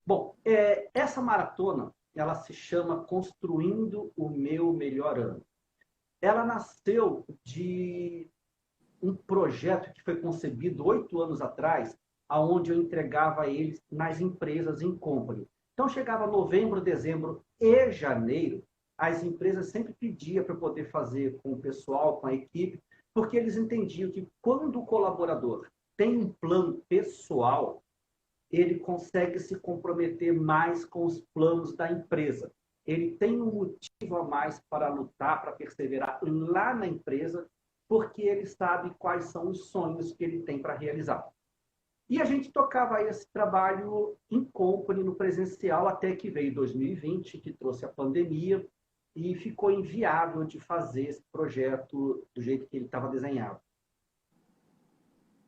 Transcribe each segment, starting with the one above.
Bom, essa maratona, ela se chama Construindo o Meu Melhor Ano. Ela nasceu de um projeto que foi concebido 8 anos atrás, aonde eu entregava eles nas empresas em company. Então, chegava novembro, dezembro e janeiro, as empresas sempre pediam para eu poder fazer com o pessoal, com a equipe, porque eles entendiam que quando o colaborador tem um plano pessoal, ele consegue se comprometer mais com os planos da empresa. Ele tem um motivo a mais para lutar, para perseverar lá na empresa, porque ele sabe quais são os sonhos que ele tem para realizar. E a gente tocava esse trabalho em company, no presencial, até que veio 2020, que trouxe a pandemia, e ficou inviável de fazer esse projeto do jeito que ele estava desenhado.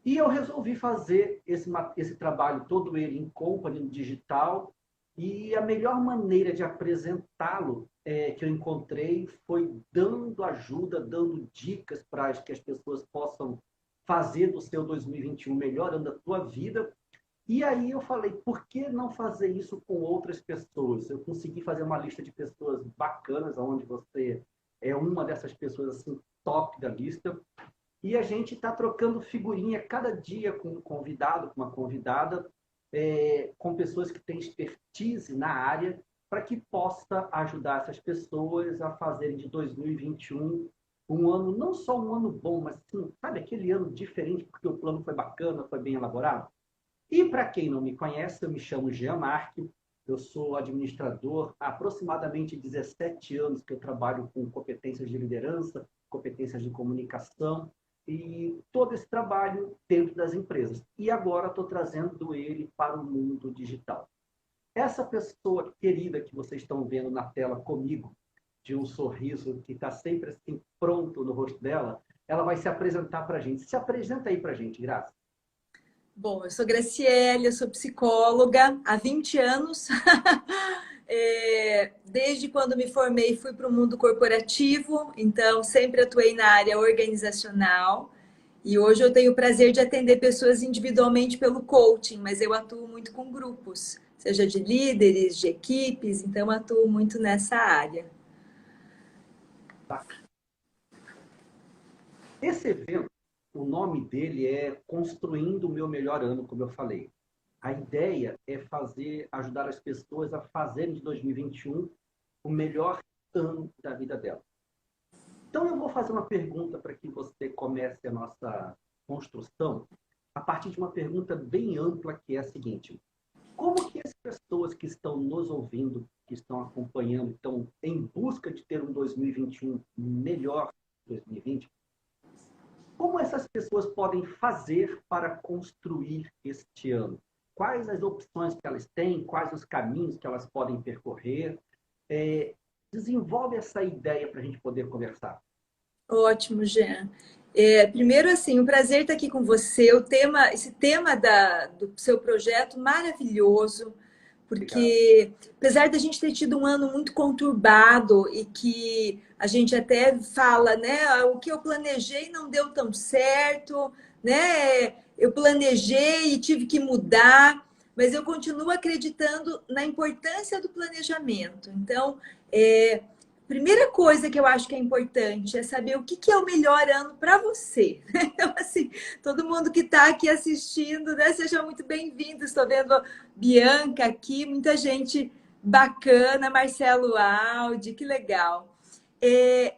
E eu resolvi fazer esse trabalho todo ele em company, no digital, e a melhor maneira de apresentá-lo que eu encontrei foi dando ajuda, dando dicas para que as pessoas possam fazer do seu 2021 melhor ano da sua vida. E aí eu falei, por que não fazer isso com outras pessoas? Eu consegui fazer uma lista de pessoas bacanas, onde você é uma dessas pessoas assim, top da lista. E a gente está trocando figurinha cada dia com um convidado, com uma convidada, com pessoas que têm expertise na área, para que possa ajudar essas pessoas a fazerem de 2021 um ano, não só um ano bom, mas sim, sabe, aquele ano diferente, porque o plano foi bacana, foi bem elaborado. E para quem não me conhece, eu me chamo Jean Marque, eu sou administrador há aproximadamente 17 anos que eu trabalho com competências de liderança, competências de comunicação, e todo esse trabalho dentro das empresas. E agora estou trazendo ele para o mundo digital. Essa pessoa querida que vocês estão vendo na tela comigo, de um sorriso que está sempre assim pronto no rosto dela, ela vai se apresentar para a gente. Se apresenta aí para a gente, Graça. Bom, eu sou Graciele, eu sou psicóloga há 20 anos. Desde quando me formei, fui para o mundo corporativo, então sempre atuei na área organizacional. E hoje eu tenho o prazer de atender pessoas individualmente pelo coaching, mas eu atuo muito com grupos, seja de líderes, de equipes, então atuo muito nessa área. Tá? Esse evento, o nome dele é Construindo o Meu Melhor Ano, como eu falei. A ideia é ajudar as pessoas a fazerem de 2021 o melhor ano da vida delas. Então eu vou fazer uma pergunta para que você comece a nossa construção a partir de uma pergunta bem ampla, que é a seguinte: como que as pessoas que estão nos ouvindo, que estão acompanhando, estão em busca de ter um 2021 melhor que 2020, como essas pessoas podem fazer para construir este ano? Quais as opções que elas têm? Quais os caminhos que elas podem percorrer? Desenvolve essa ideia para a gente poder conversar. Ótimo, Jean. Primeiro, assim, um prazer estar aqui com você. Esse tema do seu projeto maravilhoso, Obrigado. porque apesar da gente ter tido um ano muito conturbado e que a gente até fala, né, o que eu planejei não deu tão certo, né? Eu planejei e tive que mudar, mas eu continuo acreditando na importância do planejamento. Então, primeira coisa que eu acho que é importante é saber o que é o melhor ano para você. Então, assim, todo mundo que está aqui assistindo, né, seja muito bem-vindo. Estou vendo a Bianca aqui, muita gente bacana, Marcelo Aldi, que legal.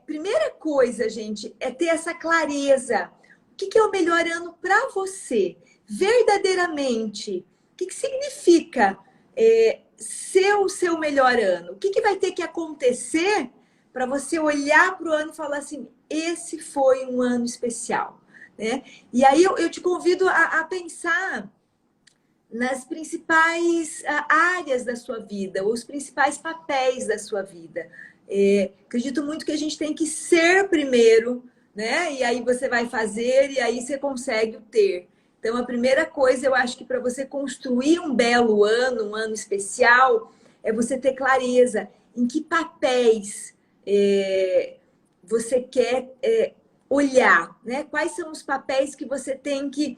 Primeira coisa, gente, é ter essa clareza. O que é o melhor ano para você? Verdadeiramente, o que significa ser o seu melhor ano? O que vai ter que acontecer para você olhar para o ano e falar assim, esse foi um ano especial, né? E aí eu te convido a pensar nas principais áreas da sua vida, os principais papéis da sua vida. Acredito muito que a gente tem que ser primeiro, né? E aí você vai fazer e aí você consegue o ter. Então, a primeira coisa, eu acho que para você construir um belo ano, um ano especial, é você ter clareza em que papéis você quer olhar, né? Quais são os papéis que você tem que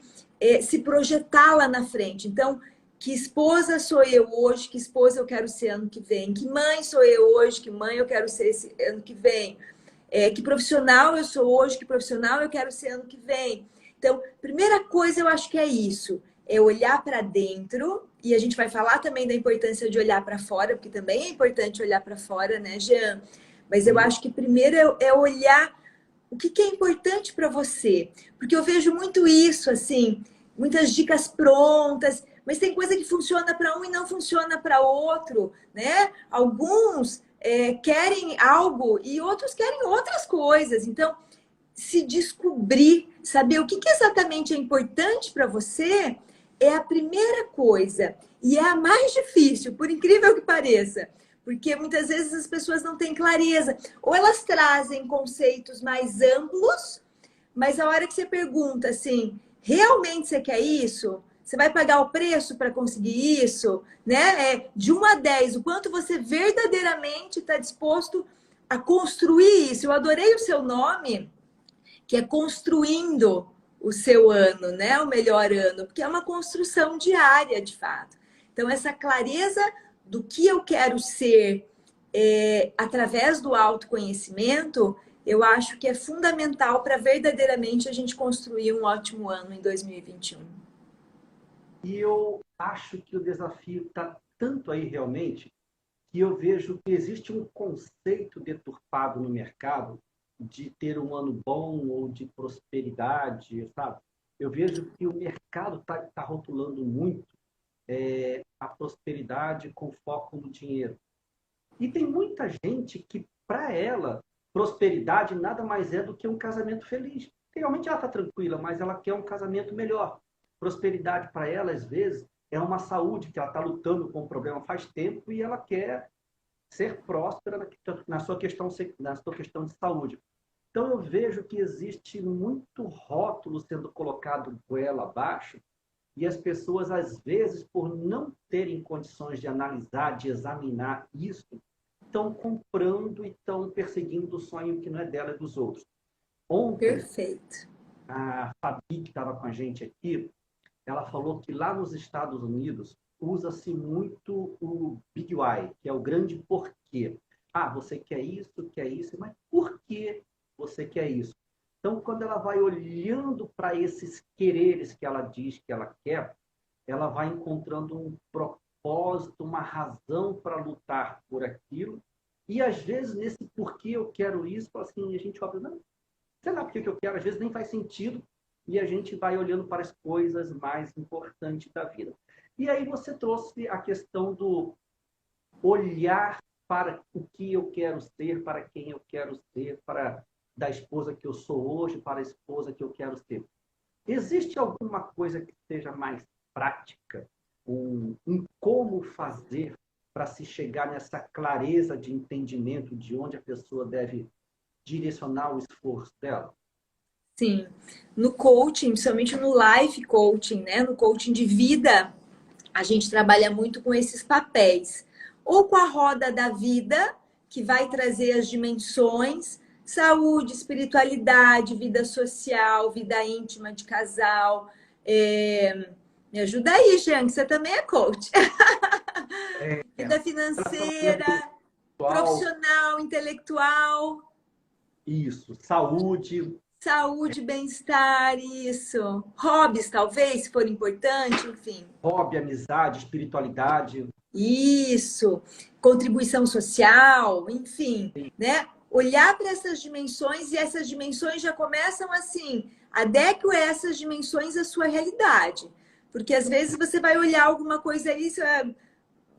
se projetar lá na frente. Então, Que esposa sou eu hoje, que esposa eu quero ser ano que vem, que mãe sou eu hoje, que mãe eu quero ser esse ano que vem, que profissional eu sou hoje, que profissional eu quero ser ano que vem. Então, primeira coisa eu acho que é isso, é olhar para dentro, e a gente vai falar também da importância de olhar para fora, porque também é importante olhar para fora, né, Jean? Mas eu acho que primeiro é olhar o que é importante para você, porque eu vejo muito isso, assim, muitas dicas prontas, mas tem coisa que funciona para um e não funciona para outro, né? Alguns querem algo e outros querem outras coisas. Então, se descobrir, saber o que exatamente é importante para você, é a primeira coisa. E é a mais difícil, por incrível que pareça. Porque muitas vezes as pessoas não têm clareza. Ou elas trazem conceitos mais amplos, mas a hora que você pergunta assim, realmente você quer isso? Você vai pagar o preço para conseguir isso? Né? De 1 a 10, o quanto você verdadeiramente está disposto a construir isso? Eu adorei o seu nome, que é construindo o seu ano, né? O melhor ano, porque é uma construção diária, de fato. Então, essa clareza do que eu quero ser através do autoconhecimento, eu acho que é fundamental para verdadeiramente a gente construir um ótimo ano em 2021. E eu acho que o desafio está tanto aí realmente que eu vejo que existe um conceito deturpado no mercado de ter um ano bom ou de prosperidade, sabe? Eu vejo que o mercado está rotulando muito a prosperidade com foco no dinheiro. E tem muita gente que, para ela, prosperidade nada mais é do que um casamento feliz. Realmente ela está tranquila, mas ela quer um casamento melhor. Prosperidade para ela, às vezes, é uma saúde que ela está lutando com o problema faz tempo e ela quer ser próspera na sua questão de saúde. Então, eu vejo que existe muito rótulo sendo colocado goela abaixo e as pessoas, às vezes, por não terem condições de analisar, de examinar isso, estão comprando e estão perseguindo o sonho que não é dela, é dos outros. Ontem, Perfeito. a Fabi, que estava com a gente aqui, ela falou que lá nos Estados Unidos usa-se muito o Big Why, que é o grande porquê. Ah, você quer isso, mas por que você quer isso? Então, quando ela vai olhando para esses quereres que ela diz que ela quer, ela vai encontrando um propósito, uma razão para lutar por aquilo. E, às vezes, nesse porquê eu quero isso, assim, a gente olha, não, sei lá por que eu quero, às vezes nem faz sentido, e a gente vai olhando para as coisas mais importantes da vida. E aí você trouxe a questão do olhar para o que eu quero ser, para quem eu quero ser, para da esposa que eu sou hoje, para a esposa que eu quero ser. Existe alguma coisa que seja mais prática, um como fazer para se chegar nessa clareza de entendimento de onde a pessoa deve direcionar o esforço dela? Sim. No coaching, principalmente no life coaching, né? No coaching de vida, a gente trabalha muito com esses papéis. Ou com a roda da vida, que vai trazer as dimensões, saúde, espiritualidade, vida social, vida íntima de casal. Me ajuda aí, Jean, que você também é coach. Vida financeira, Relacionamento profissional, intelectual. isso, saúde. Saúde, bem-estar, isso. Hobbies, talvez, se for importante, enfim. Hobby, amizade, espiritualidade. Isso, contribuição social, enfim, né? Olhar para essas dimensões e essas dimensões já começam assim, adeque essas dimensões à sua realidade. Porque às vezes você vai olhar alguma coisa aí,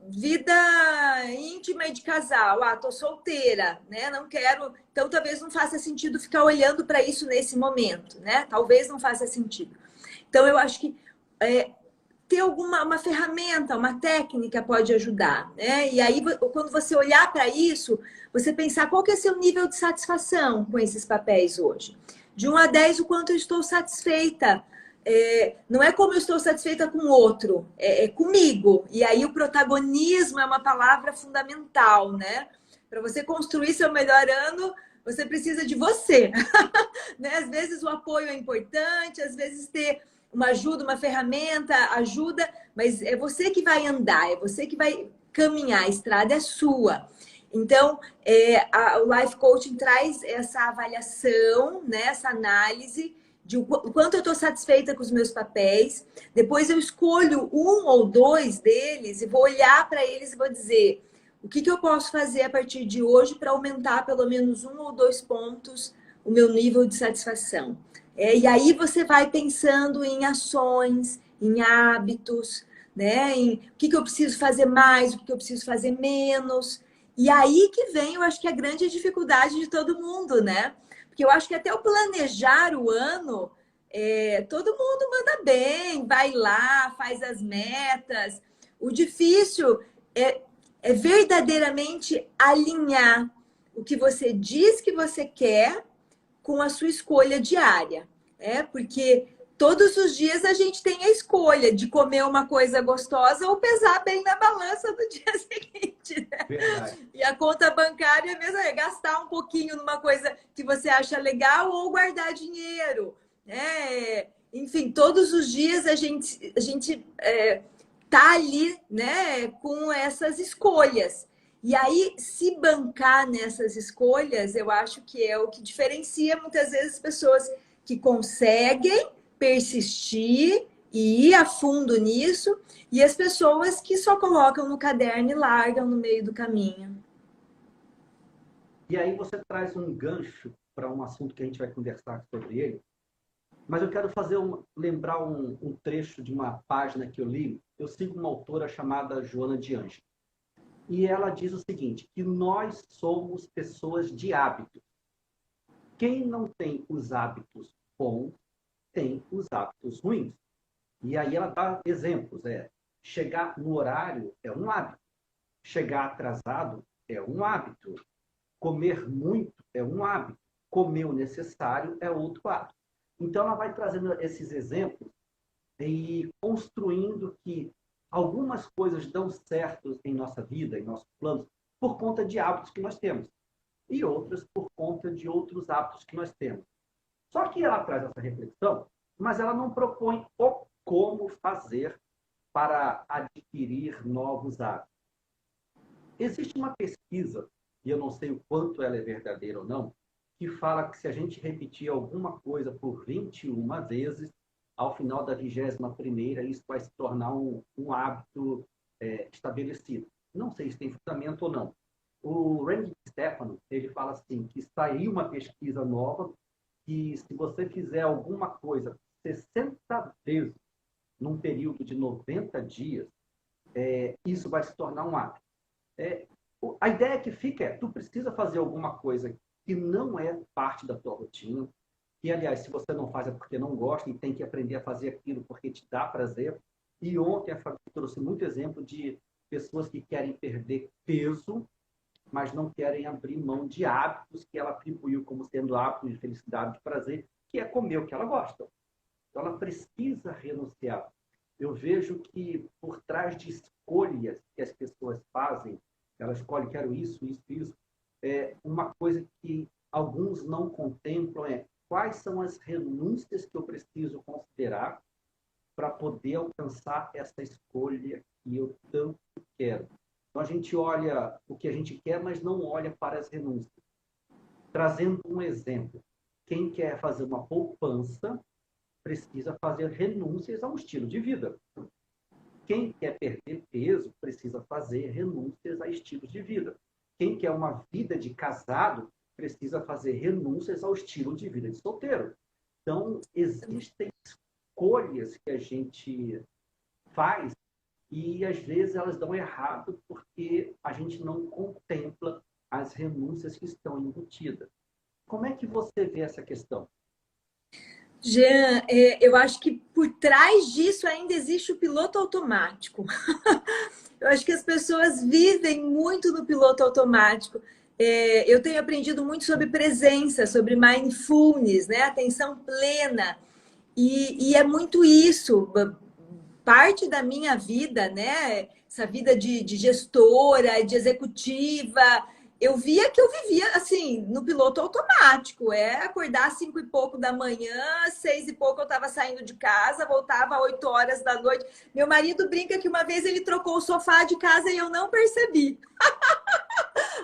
vida íntima e de casal. Ah, tô solteira, né? Não quero. Então, talvez não faça sentido ficar olhando para isso nesse momento, né? Talvez não faça sentido. Então, eu acho que ter uma ferramenta, uma técnica pode ajudar, né? E aí, quando você olhar para isso, você pensar qual que é seu nível de satisfação com esses papéis hoje. De 1 a 10, o quanto eu estou satisfeita. Não é como eu estou satisfeita com o outro, é comigo. E aí o protagonismo é uma palavra fundamental, né? Para você construir seu melhor ano, você precisa de você. Né? Às vezes o apoio é importante, às vezes ter uma ajuda, uma ferramenta, ajuda, mas é você que vai andar, é você que vai caminhar, a estrada é sua. Então, o Life Coaching traz essa avaliação, né, essa análise de o quanto eu estou satisfeita com os meus papéis. Depois eu escolho um ou dois deles e vou olhar para eles e vou dizer o que eu posso fazer a partir de hoje para aumentar pelo menos 1 ou 2 pontos o meu nível de satisfação. E aí você vai pensando em ações, em hábitos, né? Em o que eu preciso fazer mais, o que eu preciso fazer menos. E aí que vem, eu acho que a grande dificuldade de todo mundo, né? Porque eu acho que até o planejar o ano, todo mundo manda bem, vai lá, faz as metas. O difícil é verdadeiramente alinhar o que você diz que você quer com a sua escolha diária. Porque todos os dias a gente tem a escolha de comer uma coisa gostosa ou pesar bem na balança no dia seguinte. Né? Verdade. E a conta bancária mesmo é gastar um pouquinho numa coisa que você acha legal ou guardar dinheiro. Enfim, todos os dias a gente tá ali, né, com essas escolhas. E aí, se bancar nessas escolhas, eu acho que é o que diferencia muitas vezes pessoas que conseguem persistir e ir a fundo nisso, e as pessoas que só colocam no caderno e largam no meio do caminho. E aí você traz um gancho para um assunto que a gente vai conversar sobre ele, mas eu quero lembrar um trecho de uma página que eu li. Eu sigo uma autora chamada Joana de Ângeles. E ela diz o seguinte, que nós somos pessoas de hábitos. Quem não tem os hábitos bons, tem os hábitos ruins. E aí ela dá exemplos. Chegar no horário é um hábito. Chegar atrasado é um hábito. Comer muito é um hábito. Comer o necessário é outro hábito. Então ela vai trazendo esses exemplos e construindo que algumas coisas dão certo em nossa vida, em nossos planos, por conta de hábitos que nós temos. E outras por conta de outros hábitos que nós temos. Só que ela traz essa reflexão, mas ela não propõe o como fazer para adquirir novos hábitos. Existe uma pesquisa, e eu não sei o quanto ela é verdadeira ou não, que fala que se a gente repetir alguma coisa por 21 vezes, ao final da 21ª, isso vai se tornar um hábito estabelecido. Não sei se tem fundamento ou não. O Randy Stefano, ele fala assim, que saiu uma pesquisa nova, que se você fizer alguma coisa 60 vezes num período de 90 dias, isso vai se tornar um hábito. A ideia que fica tu precisa fazer alguma coisa que não é parte da tua rotina, e, aliás, se você não faz é porque não gosta e tem que aprender a fazer aquilo porque te dá prazer. E ontem a Fabi trouxe muito exemplo de pessoas que querem perder peso, mas não querem abrir mão de hábitos que ela atribuiu como sendo hábitos de felicidade, de prazer, que é comer o que ela gosta. Então, ela precisa renunciar. Eu vejo que por trás de escolhas que as pessoas fazem, elas escolhem, quero isso, isso, isso, uma coisa que alguns não contemplam quais são as renúncias que eu preciso considerar para poder alcançar essa escolha que eu tanto quero. Então, a gente olha o que a gente quer, mas não olha para as renúncias. Trazendo um exemplo, quem quer fazer uma poupança precisa fazer renúncias a um estilo de vida. Quem quer perder peso precisa fazer renúncias a estilos de vida. Quem quer uma vida de casado precisa fazer renúncias ao estilo de vida de solteiro. Então, existem escolhas que a gente faz e, às vezes, elas dão errado porque a gente não contempla as renúncias que estão embutidas. Como é que você vê essa questão? Jean, eu acho que por trás disso ainda existe o piloto automático. Eu acho que as pessoas vivem muito no piloto automático. Eu tenho aprendido muito sobre presença, sobre mindfulness, né? Atenção plena. E é muito isso. Parte da minha vida, né? Essa vida de gestora, de executiva, eu via que eu vivia assim, no piloto automático. É acordar às 5 e pouco da manhã, 6 e pouco eu estava saindo de casa, voltava às 8 horas da noite. Meu marido brinca que uma vez ele trocou o sofá de casa e eu não percebi.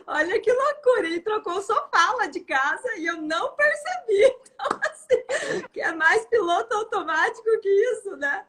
Olha que loucura, ele trocou o sofá lá de casa e eu não percebi. Então, assim, que é mais piloto automático que isso, né?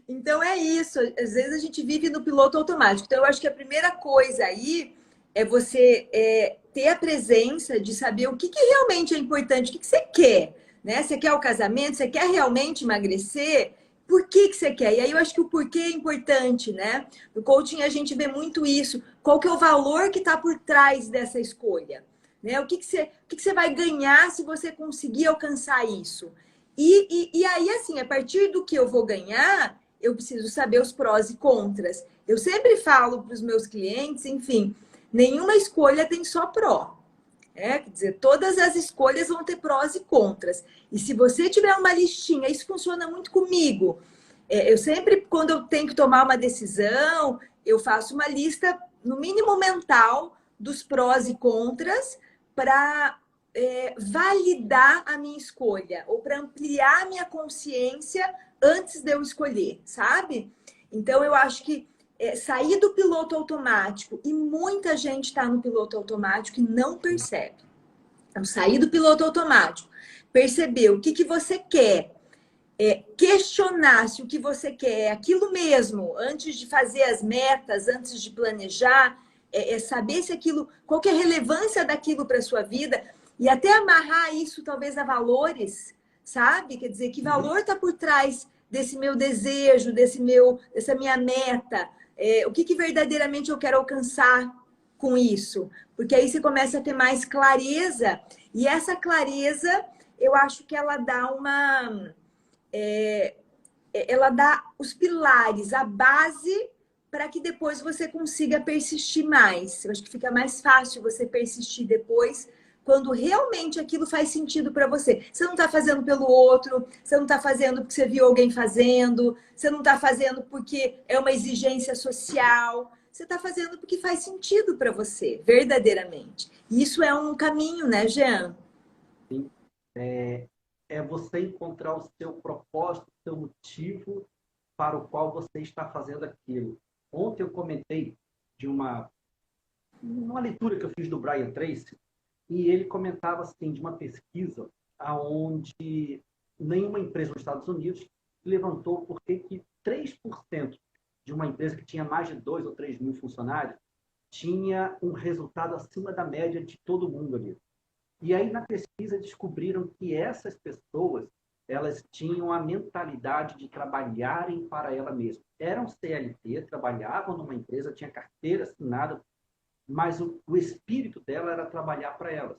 Então é isso, às vezes a gente vive no piloto automático. Então eu acho que a primeira coisa aí é você ter a presença de saber o que realmente é importante, o que você quer, né? Você quer o casamento, você quer realmente emagrecer? Por que você quer? E aí eu acho que o porquê é importante, né? No coaching a gente vê muito isso. Qual que é o valor que está por trás dessa escolha? Né? O que você vai ganhar se você conseguir alcançar isso? E aí, assim, a partir do que eu vou ganhar, eu preciso saber os prós e contras. Eu sempre falo para os meus clientes, enfim, nenhuma escolha tem só pró. Quer dizer, todas as escolhas vão ter prós e contras. E se você tiver uma listinha, isso funciona muito comigo. Eu sempre, quando eu tenho que tomar uma decisão, eu faço uma lista, no mínimo mental, dos prós e contras para validar a minha escolha ou para ampliar a minha consciência antes de eu escolher, sabe? Então, eu acho que sair do piloto automático, e muita gente está no piloto automático e não percebe. Então, sair do piloto automático, perceber o que você quer, questionar se o que você quer é aquilo mesmo, antes de fazer as metas, antes de planejar, saber se aquilo, qual que é a relevância daquilo para a sua vida, e até amarrar isso talvez a valores, sabe? Quer dizer, que valor está por trás desse meu desejo, dessa minha meta? O que verdadeiramente eu quero alcançar com isso? Porque aí você começa a ter mais clareza, e essa clareza, eu acho que ela dá ela dá os pilares, a base para que depois você consiga persistir mais. Eu acho que fica mais fácil você persistir depois quando realmente aquilo faz sentido para você. Você não está fazendo pelo outro, você não está fazendo porque você viu alguém fazendo, você não está fazendo porque é uma exigência social, você está fazendo porque faz sentido para você, verdadeiramente. E isso é um caminho, né, Jean? Sim. É você encontrar o seu propósito, o seu motivo para o qual você está fazendo aquilo. Ontem eu comentei de uma leitura que eu fiz do Brian Tracy, e ele comentava assim, de uma pesquisa onde nenhuma empresa nos Estados Unidos levantou porque 3% de uma empresa que tinha mais de 2 ou 3 mil funcionários tinha um resultado acima da média de todo mundo ali. E aí, na pesquisa, descobriram que essas pessoas, elas tinham a mentalidade de trabalharem para ela mesma. Eram CLT, trabalhavam numa empresa, tinha carteira assinada, mas o espírito dela era trabalhar para elas.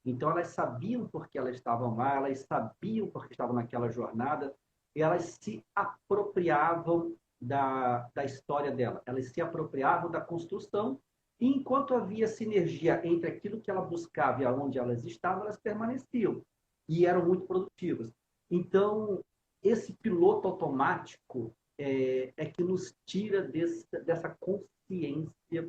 Então, elas sabiam por que elas estavam lá, elas sabiam por que estavam naquela jornada, e elas se apropriavam da história dela, elas se apropriavam da construção. E enquanto havia sinergia entre aquilo que ela buscava e aonde elas estavam, elas permaneciam e eram muito produtivas. Então, esse piloto automático que nos tira dessa consciência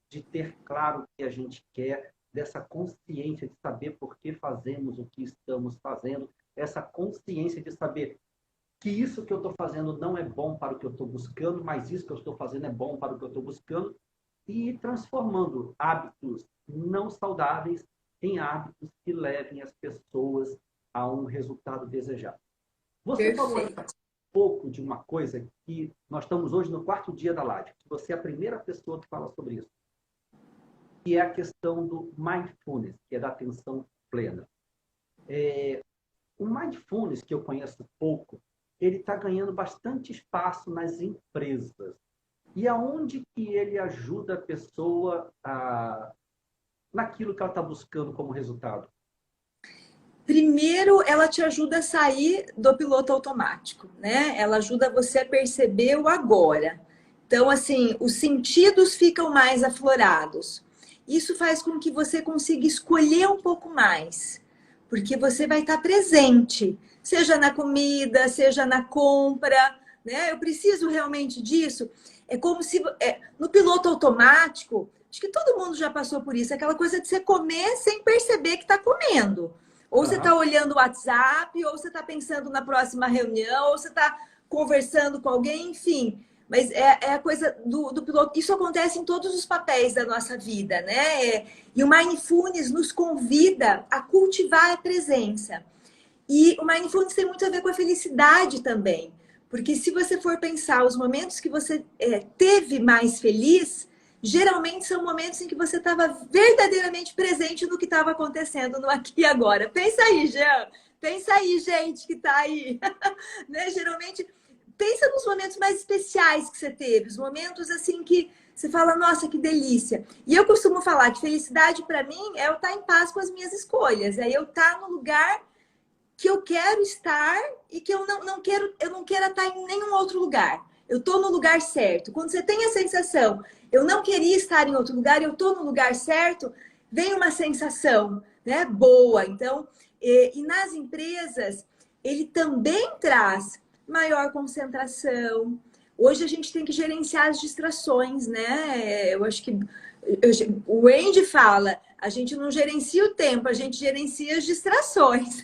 de ter claro o que a gente quer, dessa consciência de saber por que fazemos o que estamos fazendo, essa consciência de saber que isso que eu estou fazendo não é bom para o que eu estou buscando, mas isso que eu estou fazendo é bom para o que eu estou buscando, e transformando hábitos não saudáveis em hábitos que levem as pessoas a um resultado desejado. Você falou um pouco de uma coisa que nós estamos hoje no 4º dia da live, que você é a primeira pessoa que fala sobre isso, que é a questão do mindfulness, que é da atenção plena. O mindfulness, que eu conheço pouco, ele está ganhando bastante espaço nas empresas. E aonde que ele ajuda a pessoa naquilo que ela está buscando como resultado? Primeiro, ela te ajuda a sair do piloto automático, né? Ela ajuda você a perceber o agora. Então, assim, os sentidos ficam mais aflorados. Isso faz com que você consiga escolher um pouco mais, porque você vai estar presente, seja na comida, seja na compra, né? Eu preciso realmente disso. É como se no piloto automático Acho que todo mundo já passou por isso. Aquela coisa de você comer sem perceber que está comendo. Ou você está olhando o WhatsApp, ou você está pensando na próxima reunião, ou você está conversando com alguém, enfim. Mas é a coisa do piloto. Isso acontece em todos os papéis da nossa vida, né? E o Mindfulness nos convida a cultivar a presença. E o Mindfulness tem muito a ver com a felicidade também. Porque se você for pensar os momentos que você teve mais feliz, geralmente são momentos em que você estava verdadeiramente presente no que estava acontecendo no aqui e agora. Pensa aí, Jean. Pensa aí, gente que está aí. Né? Geralmente, pensa nos momentos mais especiais que você teve. Os momentos assim que você fala, nossa, que delícia. E eu costumo falar que felicidade para mim é eu estar em paz com as minhas escolhas. É eu estar no lugar que eu quero estar e que eu não quero estar em nenhum outro lugar. Eu estou no lugar certo. Quando você tem a sensação, eu não queria estar em outro lugar, eu estou no lugar certo, vem uma sensação, né, boa. Então, e nas empresas, ele também traz maior concentração. Hoje a gente tem que gerenciar as distrações, né? Eu acho que o Andy fala, a gente não gerencia o tempo, a gente gerencia as distrações.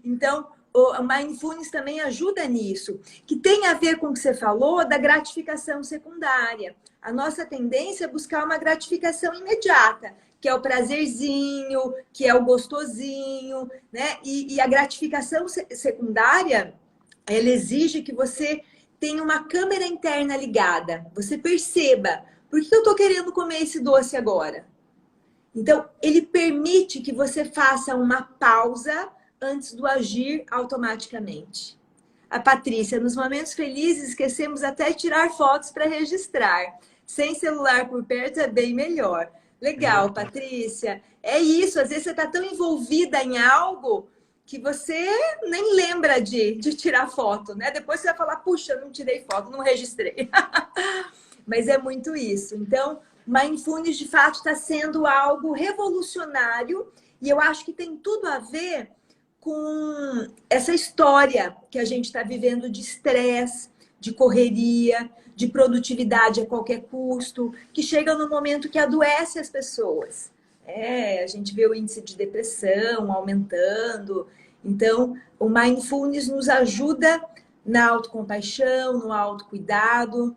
Então, o Mindfulness também ajuda nisso, que tem a ver com o que você falou da gratificação secundária. A nossa tendência é buscar uma gratificação imediata, que é o prazerzinho, que é o gostosinho, né? E a gratificação secundária, ela exige que você tenha uma câmera interna ligada, você perceba, por que eu estou querendo comer esse doce agora? Então, ele permite que você faça uma pausa antes do agir automaticamente. A Patrícia, nos momentos felizes, esquecemos até de tirar fotos para registrar. Sem celular por perto é bem melhor. Legal, Patrícia. É isso, às vezes você está tão envolvida em algo que você nem lembra de tirar foto, né? Depois você vai falar, puxa, não tirei foto, não registrei. Mas é muito isso. Então, Mindfulness, de fato, está sendo algo revolucionário e eu acho que tem tudo a ver com essa história que a gente está vivendo de estresse, de correria, de produtividade a qualquer custo, que chega no momento que adoece as pessoas. A gente vê o índice de depressão aumentando. Então, o Mindfulness nos ajuda na autocompaixão, no autocuidado.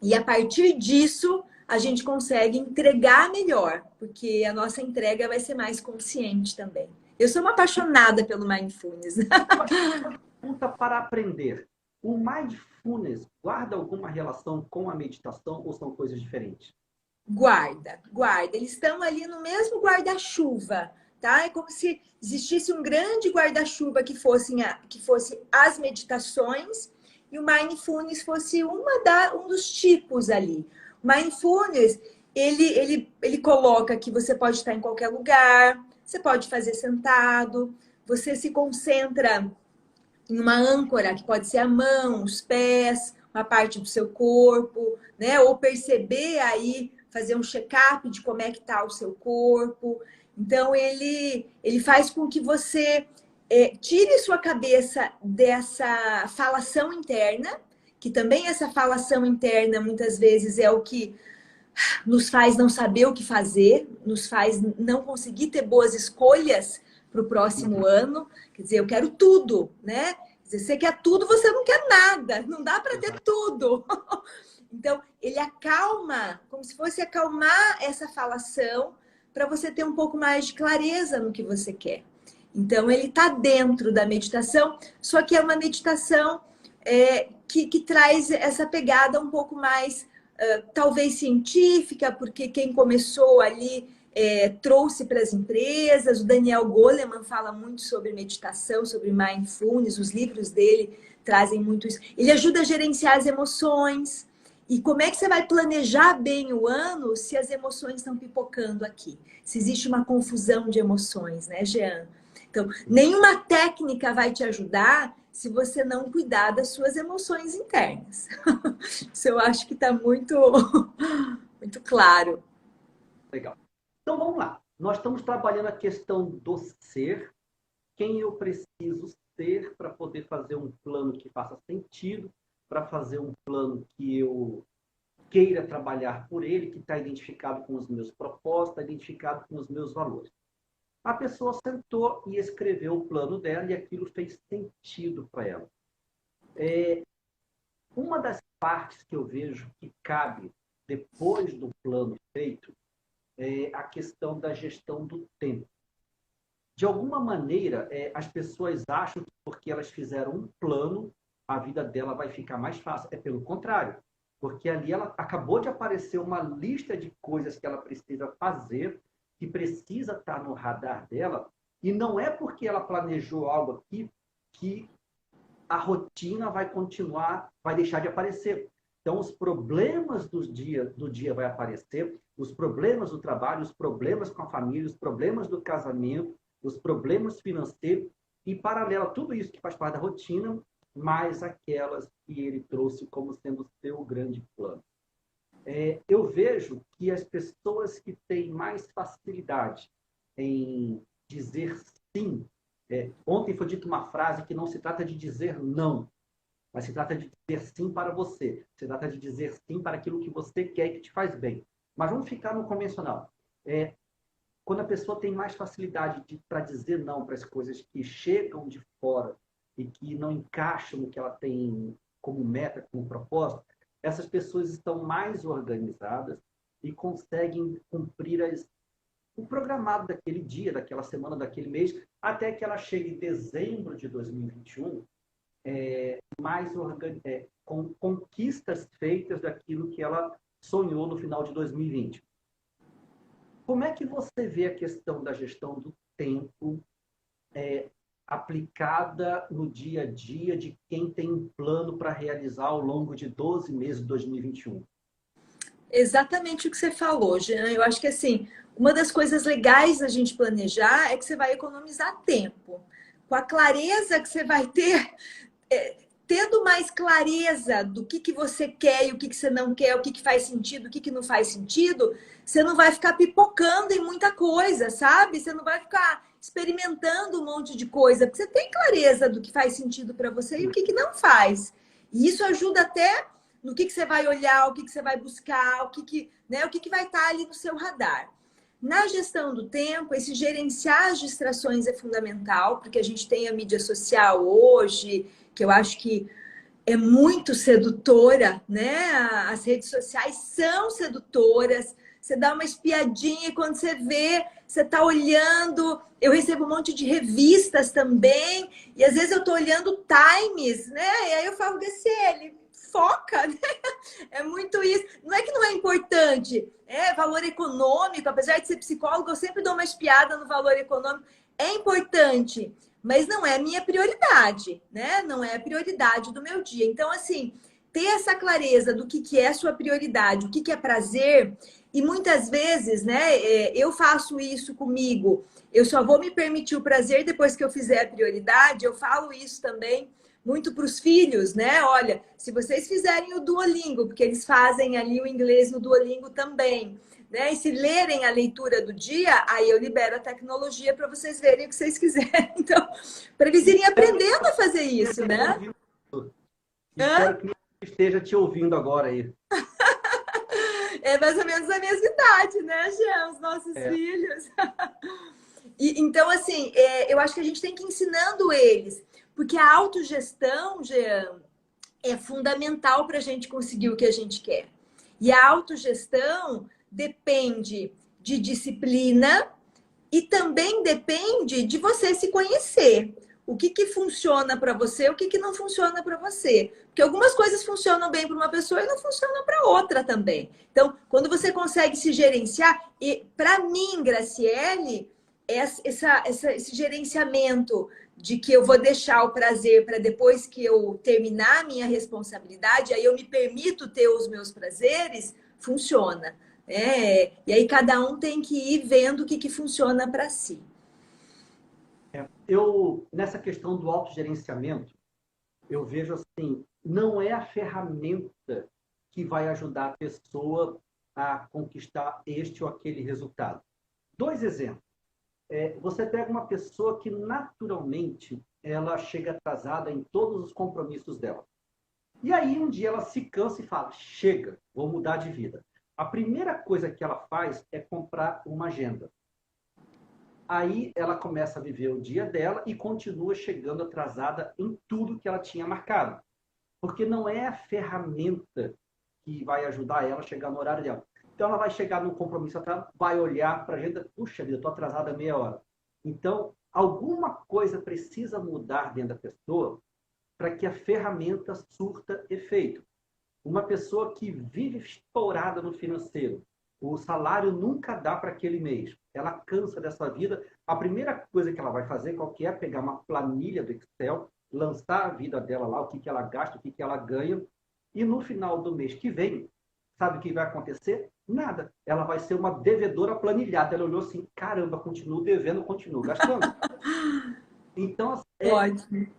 E a partir disso, a gente consegue entregar melhor, porque a nossa entrega vai ser mais consciente também. Eu sou uma apaixonada pelo Mindfulness. Pergunta para aprender. O Mindfulness guarda alguma relação com a meditação ou são coisas diferentes? Guarda, guarda. Eles estão ali no mesmo guarda-chuva, tá? É como se existisse um grande guarda-chuva que fosse as meditações e o Mindfulness fosse um dos tipos ali. O Mindfulness, ele coloca que você pode estar em qualquer lugar, você pode fazer sentado, você se concentra em uma âncora, que pode ser a mão, os pés, uma parte do seu corpo, né? Ou perceber aí, fazer um check-up de como é que está o seu corpo. Então, ele faz com que você tire sua cabeça dessa falação interna, que também essa falação interna, muitas vezes, é o que nos faz não saber o que fazer, nos faz não conseguir ter boas escolhas para o próximo ano. Quer dizer, eu quero tudo, né? Quer dizer, você quer tudo, você não quer nada. Não dá para ter tudo. Então, ele acalma, como se fosse acalmar essa falação para você ter um pouco mais de clareza no que você quer. Então, ele está dentro da meditação, só que é uma meditação que traz essa pegada um pouco mais talvez científica, porque quem começou ali trouxe para as empresas. O Daniel Goleman fala muito sobre meditação, sobre mindfulness, os livros dele trazem muito isso. Ele ajuda a gerenciar as emoções. E como é que você vai planejar bem o ano se as emoções estão pipocando aqui? Se existe uma confusão de emoções, né, Jean? Então, nenhuma técnica vai te ajudar se você não cuidar das suas emoções internas. Isso eu acho que está muito, muito claro. Legal. Então vamos lá. Nós estamos trabalhando a questão do ser, quem eu preciso ser para poder fazer um plano que faça sentido, para fazer um plano que eu queira trabalhar por ele, que está identificado com os meus propósitos, está identificado com os meus valores. A pessoa sentou e escreveu o plano dela e aquilo fez sentido para ela. Uma das partes que eu vejo que cabe depois do plano feito é a questão da gestão do tempo. De alguma maneira, as pessoas acham que porque elas fizeram um plano, a vida dela vai ficar mais fácil. É pelo contrário, porque ali ela acabou de aparecer uma lista de coisas que ela precisa fazer, que precisa estar no radar dela, e não é porque ela planejou algo aqui que a rotina vai continuar, vai deixar de aparecer. Então, os problemas do dia vai aparecer, os problemas do trabalho, os problemas com a família, os problemas do casamento, os problemas financeiros, e paralelo a tudo isso que faz parte da rotina, mais aquelas que ele trouxe como sendo o seu grande plano. Eu vejo que as pessoas que têm mais facilidade em dizer sim, ontem foi dita uma frase que não se trata de dizer não, mas se trata de dizer sim para você, se trata de dizer sim para aquilo que você quer e que te faz bem. Mas vamos ficar no convencional. Quando a pessoa tem mais facilidade para dizer não para as coisas que chegam de fora e que não encaixam no que ela tem como meta, como propósito, essas pessoas estão mais organizadas e conseguem cumprir o programado daquele dia, daquela semana, daquele mês, até que ela chegue em dezembro de 2021, com conquistas feitas daquilo que ela sonhou no final de 2020. Como é que você vê a questão da gestão do tempo aplicada no dia a dia de quem tem um plano para realizar ao longo de 12 meses de 2021? Exatamente o que você falou, Jean. Eu acho que assim, uma das coisas legais da gente planejar é que você vai economizar tempo. Com a clareza que você vai ter, tendo mais clareza do que você quer e o que você não quer, o que faz sentido, o que não faz sentido, você não vai ficar pipocando em muita coisa, sabe? Você não vai ficar experimentando um monte de coisa, porque você tem clareza do que faz sentido para você e o que não faz. E isso ajuda até no que você vai olhar, o que você vai buscar, o que vai estar ali no seu radar. Na gestão do tempo, esse gerenciar as distrações é fundamental, porque a gente tem a mídia social hoje, que eu acho que é muito sedutora, né? As redes sociais são sedutoras. Você dá uma espiadinha e quando você vê, você está olhando. Eu recebo um monte de revistas também, e às vezes eu estou olhando Times, né? E aí eu falo, Graciele, foca, né? É muito isso. Não é que não é importante, é valor econômico. Apesar de ser psicólogo, eu sempre dou uma espiada no valor econômico. É importante, mas não é a minha prioridade, né? Não é a prioridade do meu dia. Então, assim, ter essa clareza do que é a sua prioridade, o que é prazer, e muitas vezes, né, eu faço isso comigo. Eu só vou me permitir o prazer depois que eu fizer a prioridade. Eu falo isso também muito para os filhos, né? Olha, se vocês fizerem o Duolingo, porque eles fazem ali o inglês no Duolingo também, né? E se lerem a leitura do dia, aí eu libero a tecnologia para vocês verem o que vocês quiserem. Então, para eles irem aprendendo a fazer isso, né? Espero que esteja te ouvindo agora aí. É mais ou menos a mesma idade, né, Jean? Os nossos filhos. Então, assim, eu acho que a gente tem que ir ensinando eles, porque a autogestão, Jean, é fundamental para a gente conseguir o que a gente quer. E a autogestão depende de disciplina e também depende de você se conhecer. O que funciona para você, o que não funciona para você. Porque algumas coisas funcionam bem para uma pessoa e não funcionam para outra também. Então, quando você consegue se gerenciar, e para mim, Graciele, esse gerenciamento de que eu vou deixar o prazer para depois que eu terminar a minha responsabilidade, aí eu me permito ter os meus prazeres, funciona. E aí cada um tem que ir vendo o que funciona para si. Nessa questão do autogerenciamento, eu vejo assim, não é a ferramenta que vai ajudar a pessoa a conquistar este ou aquele resultado. 2 exemplos. Você pega uma pessoa que naturalmente ela chega atrasada em todos os compromissos dela. E aí um dia ela se cansa e fala, chega, vou mudar de vida. A primeira coisa que ela faz é comprar uma agenda. Aí ela começa a viver o dia dela e continua chegando atrasada em tudo que ela tinha marcado. Porque não é a ferramenta que vai ajudar ela a chegar no horário dela. Então ela vai chegar num compromisso atrasado, vai olhar para a agenda, puxa vida, estou atrasada meia hora. Então, alguma coisa precisa mudar dentro da pessoa para que a ferramenta surta efeito. Uma pessoa que vive estourada no financeiro, o salário nunca dá para aquele mês, ela cansa dessa vida, a primeira coisa que ela vai fazer, qual que é? Pegar uma planilha do Excel, lançar a vida dela lá, o que, que ela gasta, o que, que ela ganha, e no final do mês que vem, sabe o que vai acontecer? Nada. Ela vai ser uma devedora planilhada. Ela olhou assim, caramba, continuo devendo, continuo gastando. Então, Ótimo.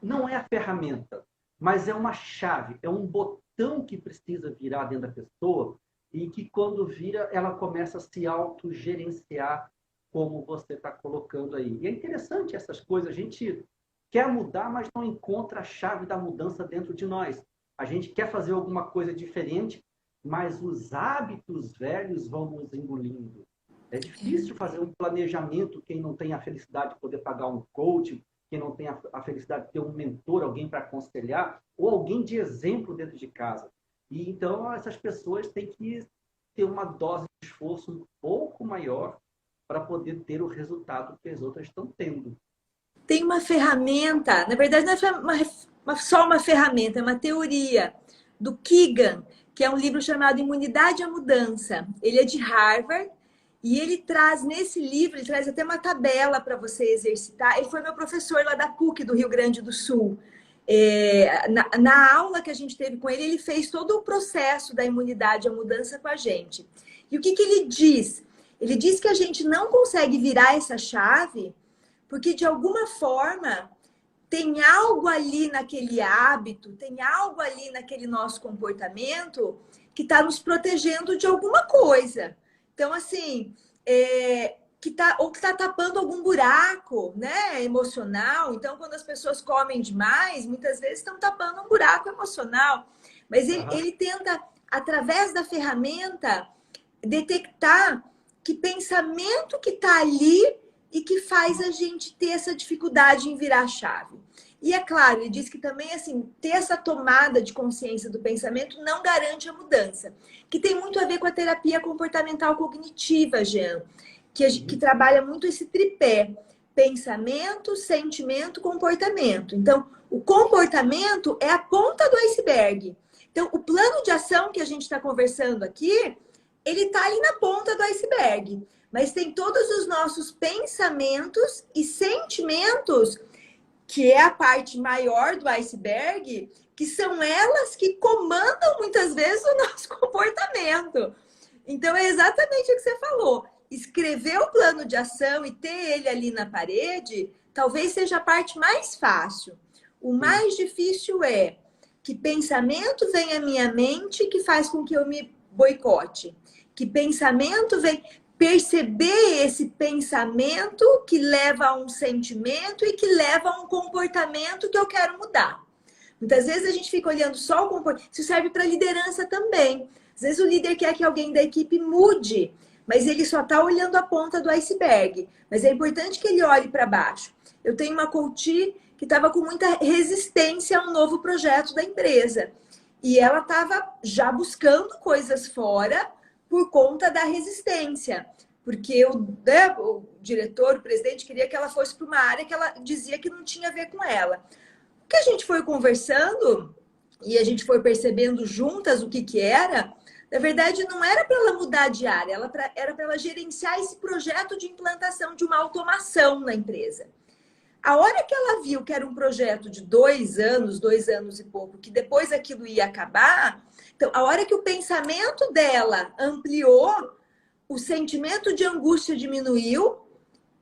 não é a ferramenta, mas é uma chave, é um botão que precisa virar dentro da pessoa e que quando vira, ela começa a se autogerenciar como você está colocando aí. E é interessante essas coisas, a gente quer mudar, mas não encontra a chave da mudança dentro de nós. A gente quer fazer alguma coisa diferente, mas os hábitos velhos vão nos engolindo. É difícil fazer um planejamento quem não tem a felicidade de poder pagar um coach, quem não tem a felicidade de ter um mentor, alguém para aconselhar, ou alguém de exemplo dentro de casa. E então essas pessoas têm que ter uma dose de esforço um pouco maior para poder ter o resultado que as outras estão tendo. Tem uma ferramenta, na verdade não é só uma ferramenta, é uma teoria do Keegan, que é um livro chamado Imunidade à Mudança. Ele é de Harvard e ele traz, nesse livro, ele traz até uma tabela para você exercitar. Ele foi meu professor lá da PUC do Rio Grande do Sul. Na aula que a gente teve com ele, ele fez todo o processo da imunidade à mudança com a gente. E o que ele diz? Ele diz que a gente não consegue virar essa chave porque, de alguma forma, tem algo ali naquele hábito, tem algo ali naquele nosso comportamento que está nos protegendo de alguma coisa. Então, assim, que está tapando algum buraco, né, emocional. Então, quando as pessoas comem demais, muitas vezes estão tapando um buraco emocional. Mas ele tenta, através da ferramenta, detectar que pensamento que está ali e que faz a gente ter essa dificuldade em virar a chave. E é claro, ele diz que também, assim, ter essa tomada de consciência do pensamento não garante a mudança, que tem muito a ver com a terapia comportamental cognitiva, Jean, que trabalha muito esse tripé: pensamento, sentimento, comportamento. Então, o comportamento é a ponta do iceberg. Então, o plano de ação que a gente está conversando aqui, ele está ali na ponta do iceberg. Mas tem todos os nossos pensamentos e sentimentos, que é a parte maior do iceberg, que são elas que comandam muitas vezes o nosso comportamento. Então, é exatamente o que você falou. Escrever o plano de ação e ter ele ali na parede, talvez seja a parte mais fácil. O mais difícil é que pensamento vem à minha mente que faz com que eu me boicote. Que pensamento vem... Perceber esse pensamento que leva a um sentimento e que leva a um comportamento que eu quero mudar. Muitas vezes a gente fica olhando só o comportamento. Isso serve para liderança também. Às vezes o líder quer que alguém da equipe mude, mas ele só está olhando a ponta do iceberg. Mas é importante que ele olhe para baixo. Eu tenho uma coach que estava com muita resistência a um novo projeto da empresa. E ela estava já buscando coisas fora por conta da resistência. Porque o diretor, o presidente, queria que ela fosse para uma área que ela dizia que não tinha a ver com ela. O que a gente foi conversando e a gente foi percebendo juntas o que era, na verdade, não era para ela mudar de área, era para ela gerenciar esse projeto de implantação de uma automação na empresa. A hora que ela viu que era um projeto de 2 anos e pouco, que depois aquilo ia acabar, então, a hora que o pensamento dela ampliou, o sentimento de angústia diminuiu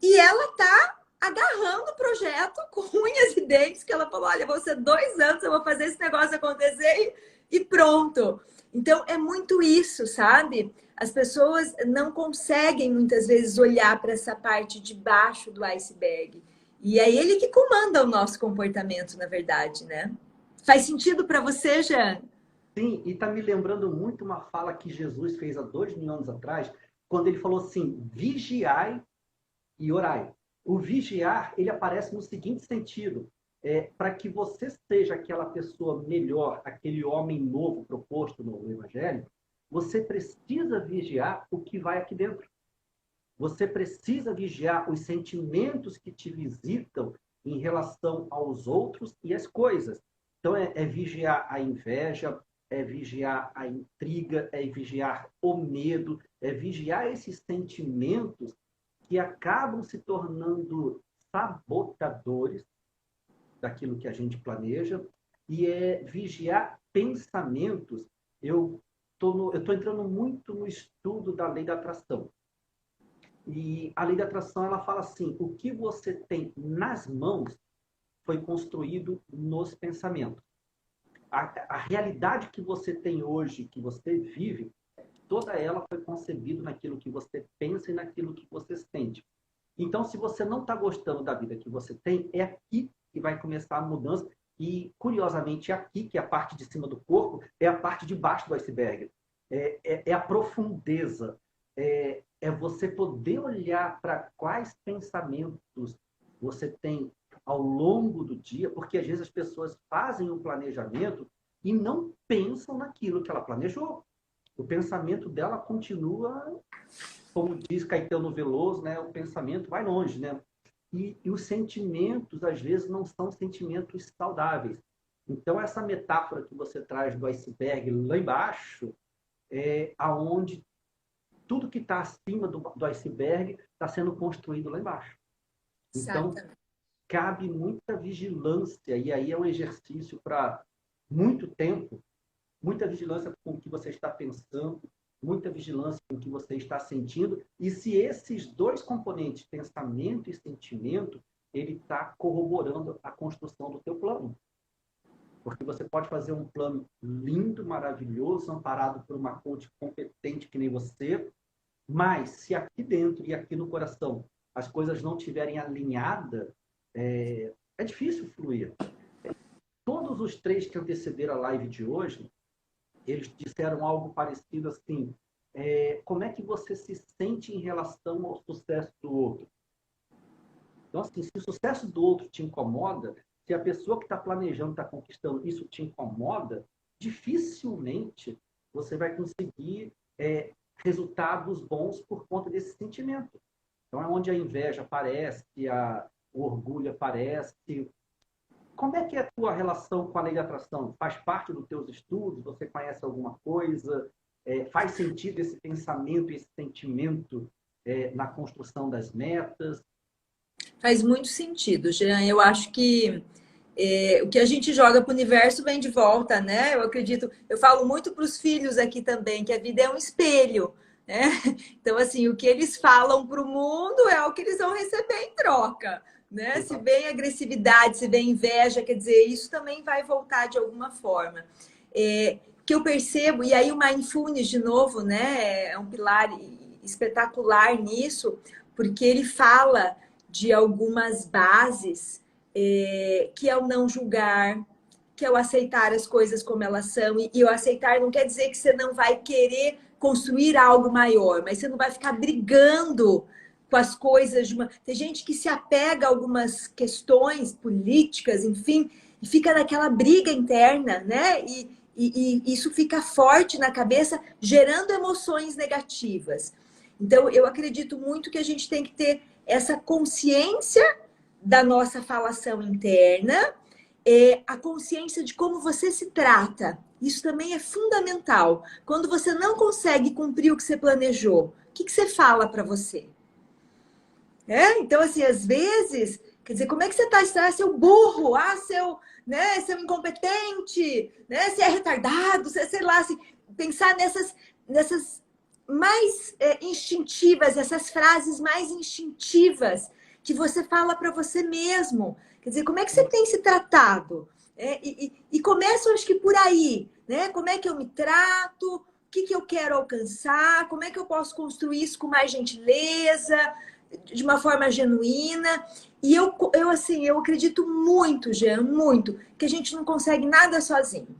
e ela tá agarrando o projeto com unhas e dentes, que ela falou, olha, vou ser 2 anos, eu vou fazer esse negócio acontecer e pronto. Então, é muito isso, sabe? As pessoas não conseguem, muitas vezes, olhar para essa parte de baixo do iceberg. E é ele que comanda o nosso comportamento, na verdade, né? Faz sentido para você, Jean? Sim, e está me lembrando muito uma fala que Jesus fez há 2.000 anos atrás, quando ele falou assim, vigiai e orai. O vigiar, ele aparece no seguinte sentido, para que você seja aquela pessoa melhor, aquele homem novo proposto no Evangelho, você precisa vigiar o que vai aqui dentro. Você precisa vigiar os sentimentos que te visitam em relação aos outros e às coisas. Então, é vigiar a inveja, é vigiar a intriga, é vigiar o medo, é vigiar esses sentimentos que acabam se tornando sabotadores daquilo que a gente planeja, e é vigiar pensamentos. Eu estou entrando muito no estudo da lei da atração. E a lei da atração, ela fala assim, o que você tem nas mãos foi construído nos pensamentos. A realidade que você tem hoje, que você vive, toda ela foi concebida naquilo que você pensa e naquilo que você sente. Então, se você não está gostando da vida que você tem, é aqui que vai começar a mudança. E, curiosamente, aqui, que é a parte de cima do corpo, é a parte de baixo do iceberg. É a profundeza. É você poder olhar para quais pensamentos você tem ao longo do dia, porque às vezes as pessoas fazem um planejamento e não pensam naquilo que ela planejou. O pensamento dela continua, como diz Caetano Veloso, né? O pensamento vai longe, né? E os sentimentos, às vezes, não são sentimentos saudáveis. Então, essa metáfora que você traz do iceberg lá embaixo, é aonde tudo que está acima do iceberg está sendo construído lá embaixo. Então, Exatamente. cabe muita vigilância, e aí é um exercício para muito tempo, muita vigilância com o que você está pensando, muita vigilância com o que você está sentindo, e se esses dois componentes, pensamento e sentimento, ele está corroborando a construção do teu plano. Porque você pode fazer um plano lindo, maravilhoso, amparado por uma coach competente que nem você, mas se aqui dentro e aqui no coração as coisas não estiverem alinhadas, é difícil fluir. Todos os três que antecederam a live de hoje, eles disseram algo parecido assim, como é que você se sente em relação ao sucesso do outro? Então, assim, se o sucesso do outro te incomoda, se a pessoa que está planejando, está conquistando, isso te incomoda, dificilmente você vai conseguir resultados bons por conta desse sentimento. Então, é onde a inveja aparece, o orgulho aparece. Como é que é a tua relação com a lei da atração? Faz parte dos teus estudos? Você conhece alguma coisa? Faz sentido esse pensamento, esse sentimento na construção das metas? Faz muito sentido, Jean. Eu acho que o que a gente joga para o universo vem de volta, né? Eu acredito, eu falo muito para os filhos aqui também, que a vida é um espelho, né? Então, assim, o que eles falam para o mundo é o que eles vão receber em troca, né? Se Exato. vem agressividade, se vem inveja, quer dizer, isso também vai voltar de alguma forma. Que eu percebo, e aí o Mindfulness, de novo, né? É um pilar espetacular nisso, porque ele fala de algumas bases que é o não julgar, que é o aceitar as coisas como elas são. E o aceitar não quer dizer que você não vai querer construir algo maior, mas você não vai ficar brigando com as coisas. Tem gente que se apega a algumas questões políticas, enfim, e fica naquela briga interna, né? E isso fica forte na cabeça, gerando emoções negativas. Então, eu acredito muito que a gente tem que ter essa consciência da nossa falação interna, a consciência de como você se trata. Isso também é fundamental. Quando você não consegue cumprir o que você planejou, o que você fala para você? Então, assim, às vezes, quer dizer, como é que você está? Ah, seu burro, seu incompetente, né? Você é retardado, sei lá, assim, pensar nessas mais instintivas, essas frases mais instintivas que você fala para você mesmo. Quer dizer, como é que você tem se tratado? E começa, acho que por aí, né? Como é que eu me trato? O que eu quero alcançar? Como é que eu posso construir isso com mais gentileza? de uma forma genuína. E assim, eu acredito muito, Jean, muito, que a gente não consegue nada sozinho.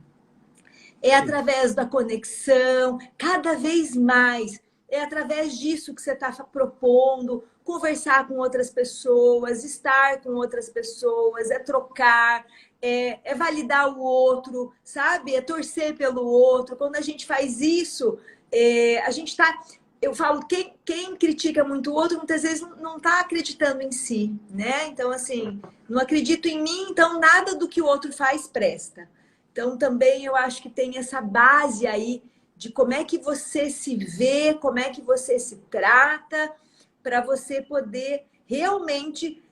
É Sim. através da conexão, cada vez mais. É através disso que você está propondo, conversar com outras pessoas, estar com outras pessoas, é trocar, é validar o outro, sabe? É torcer pelo outro. Quando a gente faz isso, a gente está. Eu falo, quem critica muito o outro, muitas vezes não está acreditando em si, né? Então, assim, não acredito em mim, então nada do que o outro faz presta. Então, também eu acho que tem essa base aí de como é que você se vê, como é que você se trata, para você poder realmente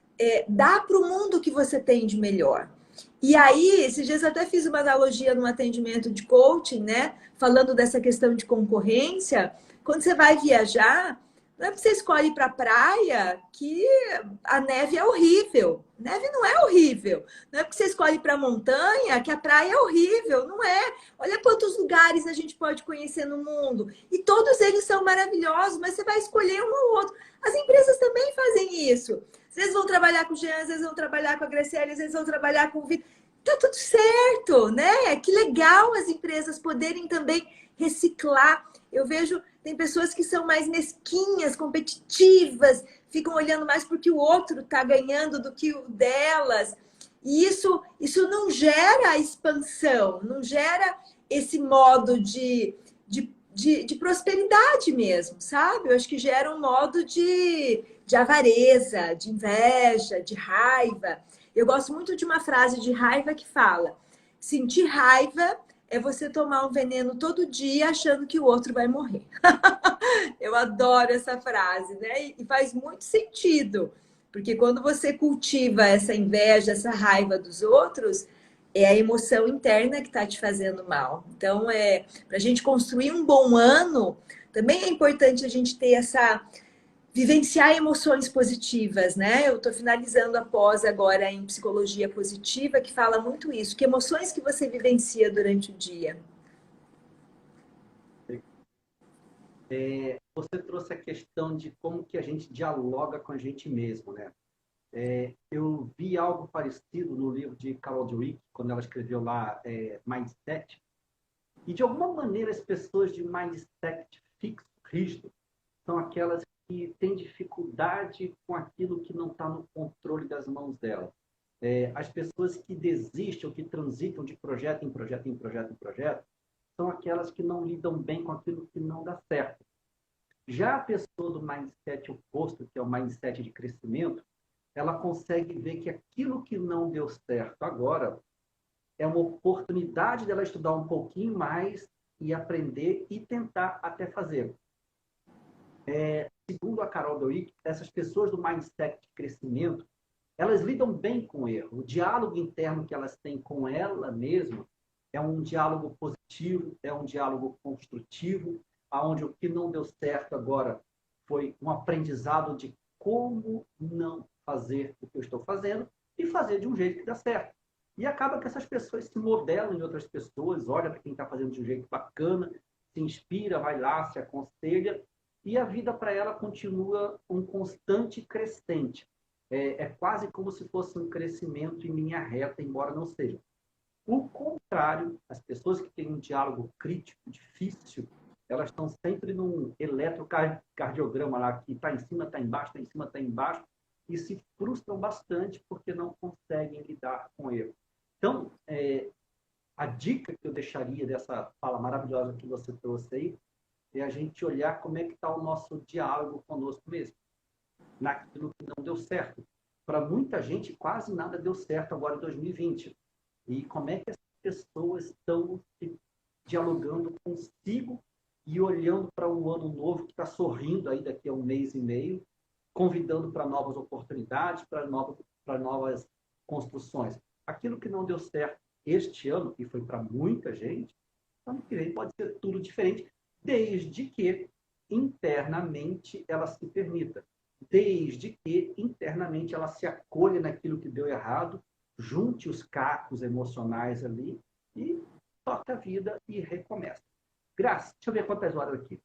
dar para o mundo o que você tem de melhor. E aí, esses dias eu até fiz uma analogia no atendimento de coaching, né? Falando dessa questão de concorrência. Quando você vai viajar, não é porque você escolhe ir para a praia que a neve é horrível. Neve não é horrível. Não é porque você escolhe para a montanha que a praia é horrível. Não é. Olha quantos lugares a gente pode conhecer no mundo. E todos eles são maravilhosos, mas você vai escolher um ou outro. As empresas também fazem isso. Às vezes vão trabalhar com o Jean, às vezes vão trabalhar com a Graciela, às vezes vão trabalhar com o Vitor. Tá tudo certo, né? Que legal as empresas poderem também reciclar. Eu vejo, tem pessoas que são mais mesquinhas, competitivas, ficam olhando mais porque o outro está ganhando do que o delas. E isso não gera expansão, não gera esse modo de prosperidade mesmo, sabe? Eu acho que gera um modo de avareza, de inveja, de raiva. Eu gosto muito de uma frase de raiva que fala: sentir raiva é você tomar um veneno todo dia achando que o outro vai morrer. Eu adoro essa frase, né? E faz muito sentido, porque quando você cultiva essa inveja, essa raiva dos outros, é a emoção interna que está te fazendo mal. Então, para a gente construir um bom ano, também é importante a gente ter essa vivenciar emoções positivas, né? Eu estou finalizando a pós agora em psicologia positiva, que fala muito isso. Que emoções que você vivencia durante o dia? Você trouxe a questão de como que a gente dialoga com a gente mesmo, né? Eu vi algo parecido no livro de Carol Dweck, quando ela escreveu lá Mindset, e de alguma maneira as pessoas de mindset fixo, rígido, são aquelas que têm dificuldade com aquilo que não está no controle das mãos dela. As pessoas que desistem ou que transitam de projeto em projeto, em projeto, em projeto, são aquelas que não lidam bem com aquilo que não dá certo. Já a pessoa do mindset oposto, que é o mindset de crescimento, ela consegue ver que aquilo que não deu certo agora é uma oportunidade dela estudar um pouquinho mais e aprender e tentar até fazer. Segundo a Carol Dweck, essas pessoas do mindset de crescimento, elas lidam bem com o erro. O diálogo interno que elas têm com ela mesma é um diálogo positivo, é um diálogo construtivo, aonde o que não deu certo agora foi um aprendizado de como não fazer o que eu estou fazendo e fazer de um jeito que dá certo. E acaba que essas pessoas se modelam em outras pessoas, olha para quem está fazendo de um jeito bacana, se inspira, vai lá, se aconselha, e a vida para ela continua um constante crescente. É quase como se fosse um crescimento em linha reta, embora não seja. O contrário, as pessoas que têm um diálogo crítico, difícil, elas estão sempre num eletrocardiograma lá, que está em cima, está embaixo, está em cima, está embaixo, e se frustram bastante porque não conseguem lidar com ele. Então, a dica que eu deixaria dessa fala maravilhosa que você trouxe aí é a gente olhar como é que está o nosso diálogo conosco mesmo, naquilo que não deu certo. Para muita gente, quase nada deu certo agora em 2020. E como é que as pessoas estão dialogando consigo e olhando para o ano novo que está sorrindo aí daqui a um mês e meio, convidando para novas oportunidades, para novas construções. Aquilo que não deu certo este ano, e foi para muita gente, ano que vem pode ser tudo diferente, desde que internamente ela se permita, desde que internamente ela se acolha naquilo que deu errado, junte os cacos emocionais ali e toca a vida e recomeça. Graça, deixa eu ver quantas horas aqui.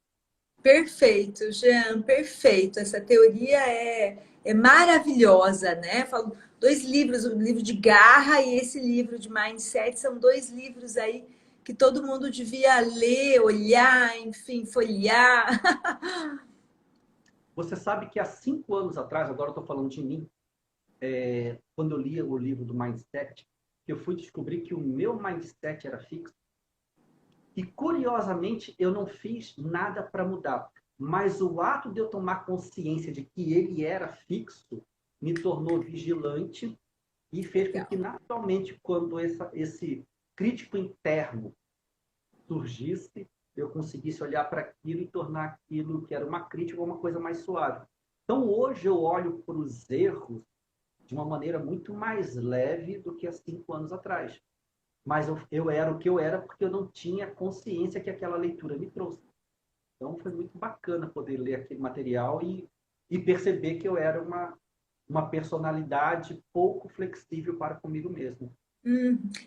Perfeito, Jean, perfeito. Essa teoria é maravilhosa, né? Falo, dois livros, o livro de Garra e esse livro de Mindset, são dois livros aí que todo mundo devia ler, olhar, enfim, folhear. Você sabe que há 5 anos atrás, agora eu estou falando de mim, quando eu li o livro do Mindset, eu fui descobrir que o meu mindset era fixo. E, curiosamente, eu não fiz nada para mudar. Mas o ato de eu tomar consciência de que ele era fixo me tornou vigilante e fez com que, naturalmente, quando esse crítico interno surgisse, eu conseguisse olhar para aquilo e tornar aquilo que era uma crítica uma coisa mais suave. Então, hoje eu olho para os erros de uma maneira muito mais leve do que há 5 anos atrás. Mas eu era o que eu era porque eu não tinha consciência que aquela leitura me trouxe. Então, foi muito bacana poder ler aquele material e perceber que eu era uma personalidade pouco flexível para comigo mesmo.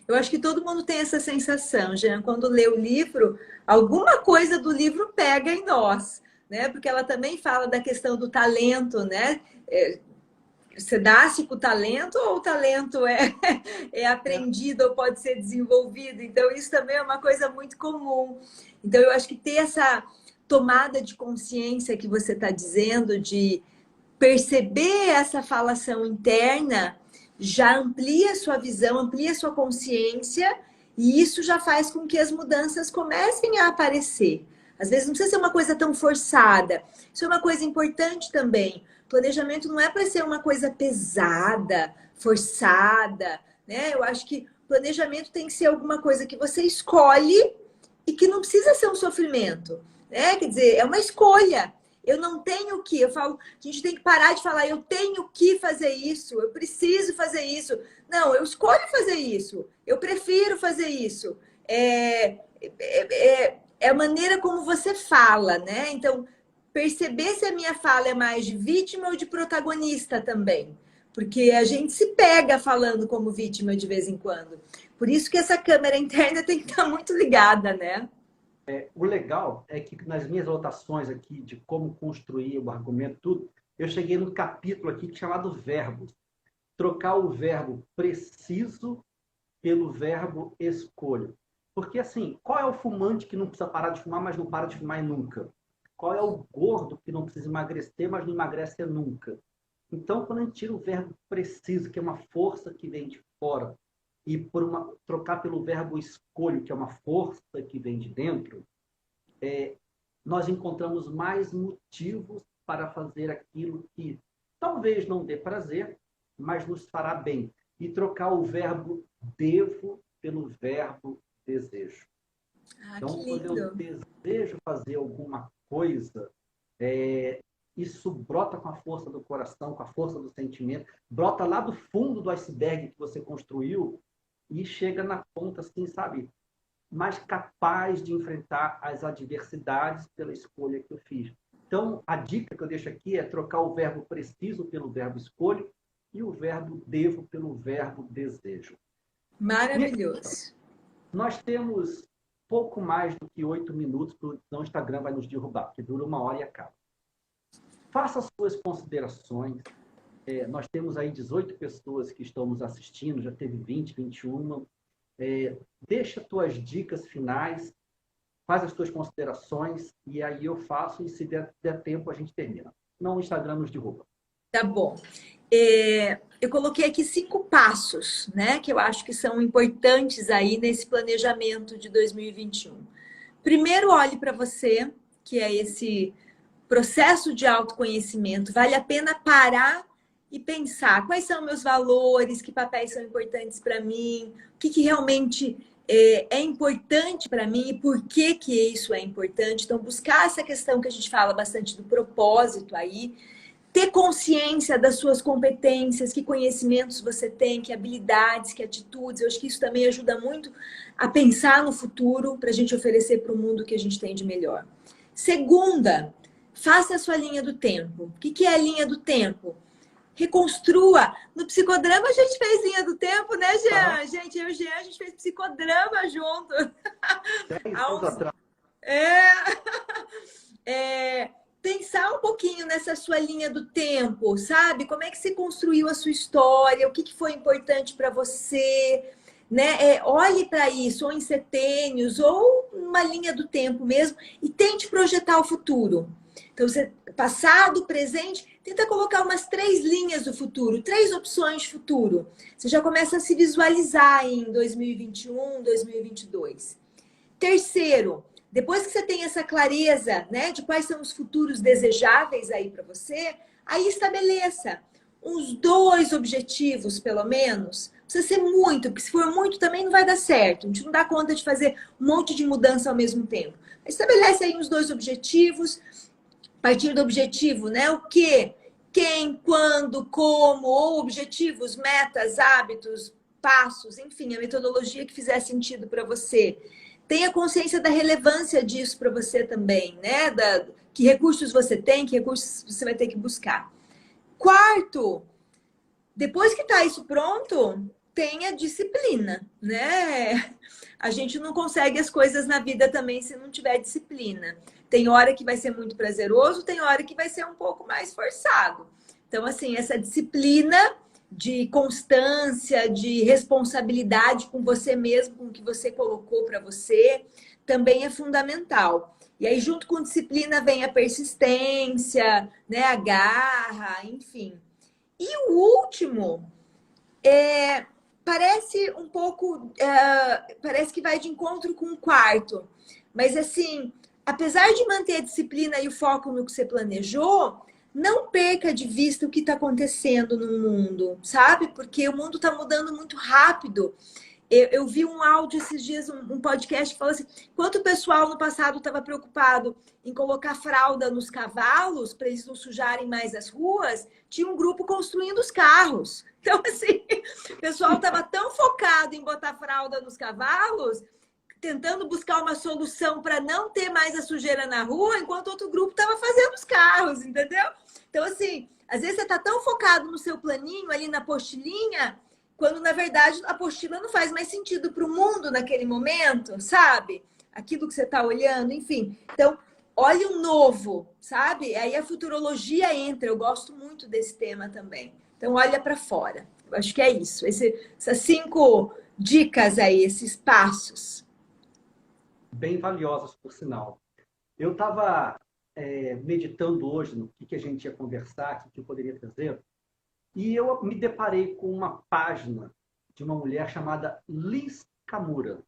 Eu acho que todo mundo tem essa sensação, Jean, quando lê o livro, alguma coisa do livro pega em nós, né? Porque ela também fala da questão do talento, né? Você nasce com o talento ou o talento é aprendido ou pode ser desenvolvido? Então, isso também é uma coisa muito comum. Então, eu acho que ter essa tomada de consciência que você está dizendo, de perceber essa falação interna, já amplia a sua visão, amplia a sua consciência, e isso já faz com que as mudanças comecem a aparecer. Às vezes não precisa ser uma coisa tão forçada. Isso é uma coisa importante também. Planejamento não é para ser uma coisa pesada, forçada, né? Eu acho que planejamento tem que ser alguma coisa que você escolhe e que não precisa ser um sofrimento, né? Quer dizer, é uma escolha. Eu não tenho que, eu falo, a gente tem que parar de falar, eu tenho que fazer isso, eu preciso fazer isso. Não, eu escolho fazer isso, eu prefiro fazer isso. É a maneira como você fala, né? Então, perceber se a minha fala é mais de vítima ou de protagonista também. Porque a gente se pega falando como vítima de vez em quando. Por isso que essa câmera interna tem que estar muito ligada, né? O legal é que nas minhas anotações aqui de como construir o argumento, tudo, eu cheguei no capítulo aqui chamado verbos. Trocar o verbo preciso pelo verbo escolho. Porque, assim, qual é o fumante que não precisa parar de fumar, mas não para de fumar nunca? Qual é o gordo que não precisa emagrecer, mas não emagrece nunca? Então, quando a gente tira o verbo preciso, que é uma força que vem de fora, e trocar pelo verbo escolho, que é uma força que vem de dentro, nós encontramos mais motivos para fazer aquilo que talvez não dê prazer, mas nos fará bem. E trocar o verbo devo pelo verbo desejo. Que Então, quando eu lindo. desejo fazer alguma coisa, isso brota com a força do coração, com a força do sentimento, brota lá do fundo do iceberg que você construiu e chega na ponta, assim, sabe? Mais capaz de enfrentar as adversidades pela escolha que eu fiz. Então, a dica que eu deixo aqui é trocar o verbo preciso pelo verbo escolho e o verbo devo pelo verbo desejo. Maravilhoso. Nós temos pouco mais do que 8 minutos, porque senão o Instagram vai nos derrubar, que dura 1 hora e acaba. Faça suas considerações. Nós temos aí 18 pessoas que estão nos assistindo, já teve 20, 21. Deixa tuas dicas finais, faz as tuas considerações e aí eu faço e se der tempo a gente termina. Não, o Instagram nos derruba. Tá bom. Eu coloquei aqui 5 passos, né, que eu acho que são importantes aí nesse planejamento de 2021. Primeiro, olhe para você, que é esse processo de autoconhecimento. Vale a pena parar e pensar quais são meus valores, que papéis são importantes para mim, o que realmente é importante para mim e por que isso é importante. Então, buscar essa questão que a gente fala bastante do propósito aí, ter consciência das suas competências, que conhecimentos você tem, que habilidades, que atitudes. Eu acho que isso também ajuda muito a pensar no futuro para a gente oferecer para o mundo o que a gente tem de melhor. Segunda, faça a sua linha do tempo. O que é a linha do tempo? Reconstrua. No psicodrama a gente fez linha do tempo, né, Jean? Gente, eu e o Jean, a gente fez psicodrama junto. 10 anos atrás. essa sua linha do tempo, sabe? Como é que você construiu a sua história? O que que foi importante para você? Né? Olhe para isso, ou em setênios, ou uma linha do tempo mesmo, e tente projetar o futuro. Então, você, passado, presente, tenta colocar umas 3 linhas do futuro, 3 opções de futuro. Você já começa a se visualizar em 2021, 2022. Terceiro, depois que você tem essa clareza, né, de quais são os futuros desejáveis aí para você, aí estabeleça uns 2 objetivos, pelo menos. Não precisa ser muito, porque se for muito também não vai dar certo. A gente não dá conta de fazer um monte de mudança ao mesmo tempo. Estabelece aí uns 2 objetivos. A partir do objetivo, né? O que, quem, quando, como, ou objetivos, metas, hábitos, passos, enfim, a metodologia que fizer sentido para você. Tenha consciência da relevância disso para você também, né? Que recursos você tem, que recursos você vai ter que buscar. Quarto, depois que está isso pronto, tenha disciplina, né? A gente não consegue as coisas na vida também se não tiver disciplina. Tem hora que vai ser muito prazeroso, tem hora que vai ser um pouco mais forçado. Então, assim, essa disciplina de constância, de responsabilidade com você mesmo, com o que você colocou para você, também é fundamental. E aí, junto com disciplina, vem a persistência, né, a garra, enfim. E o último parece um pouco, parece que vai de encontro com o quarto, mas assim, apesar de manter a disciplina e o foco no que você planejou, não perca de vista o que está acontecendo no mundo, sabe? Porque o mundo está mudando muito rápido. Eu vi um áudio esses dias, um podcast que falou assim: enquanto o pessoal no passado estava preocupado em colocar fralda nos cavalos para eles não sujarem mais as ruas, tinha um grupo construindo os carros. Então, assim, o pessoal estava tão focado em botar fralda nos cavalos, tentando buscar uma solução para não ter mais a sujeira na rua, enquanto outro grupo estava fazendo os carros, entendeu? Então, assim, às vezes você está tão focado no seu planinho, ali na postilhinha, quando na verdade a apostila não faz mais sentido para o mundo naquele momento, sabe? Aquilo que você está olhando, enfim. Então, olhe o novo, sabe? Aí a futurologia entra. Eu gosto muito desse tema também. Então, olha para fora. Eu acho que é isso. Essas 5 dicas aí, esses passos. Bem valiosas, por sinal. Eu estava meditando hoje no que a gente ia conversar, o que eu poderia trazer, e eu me deparei com uma página de uma mulher chamada Liz Kamura.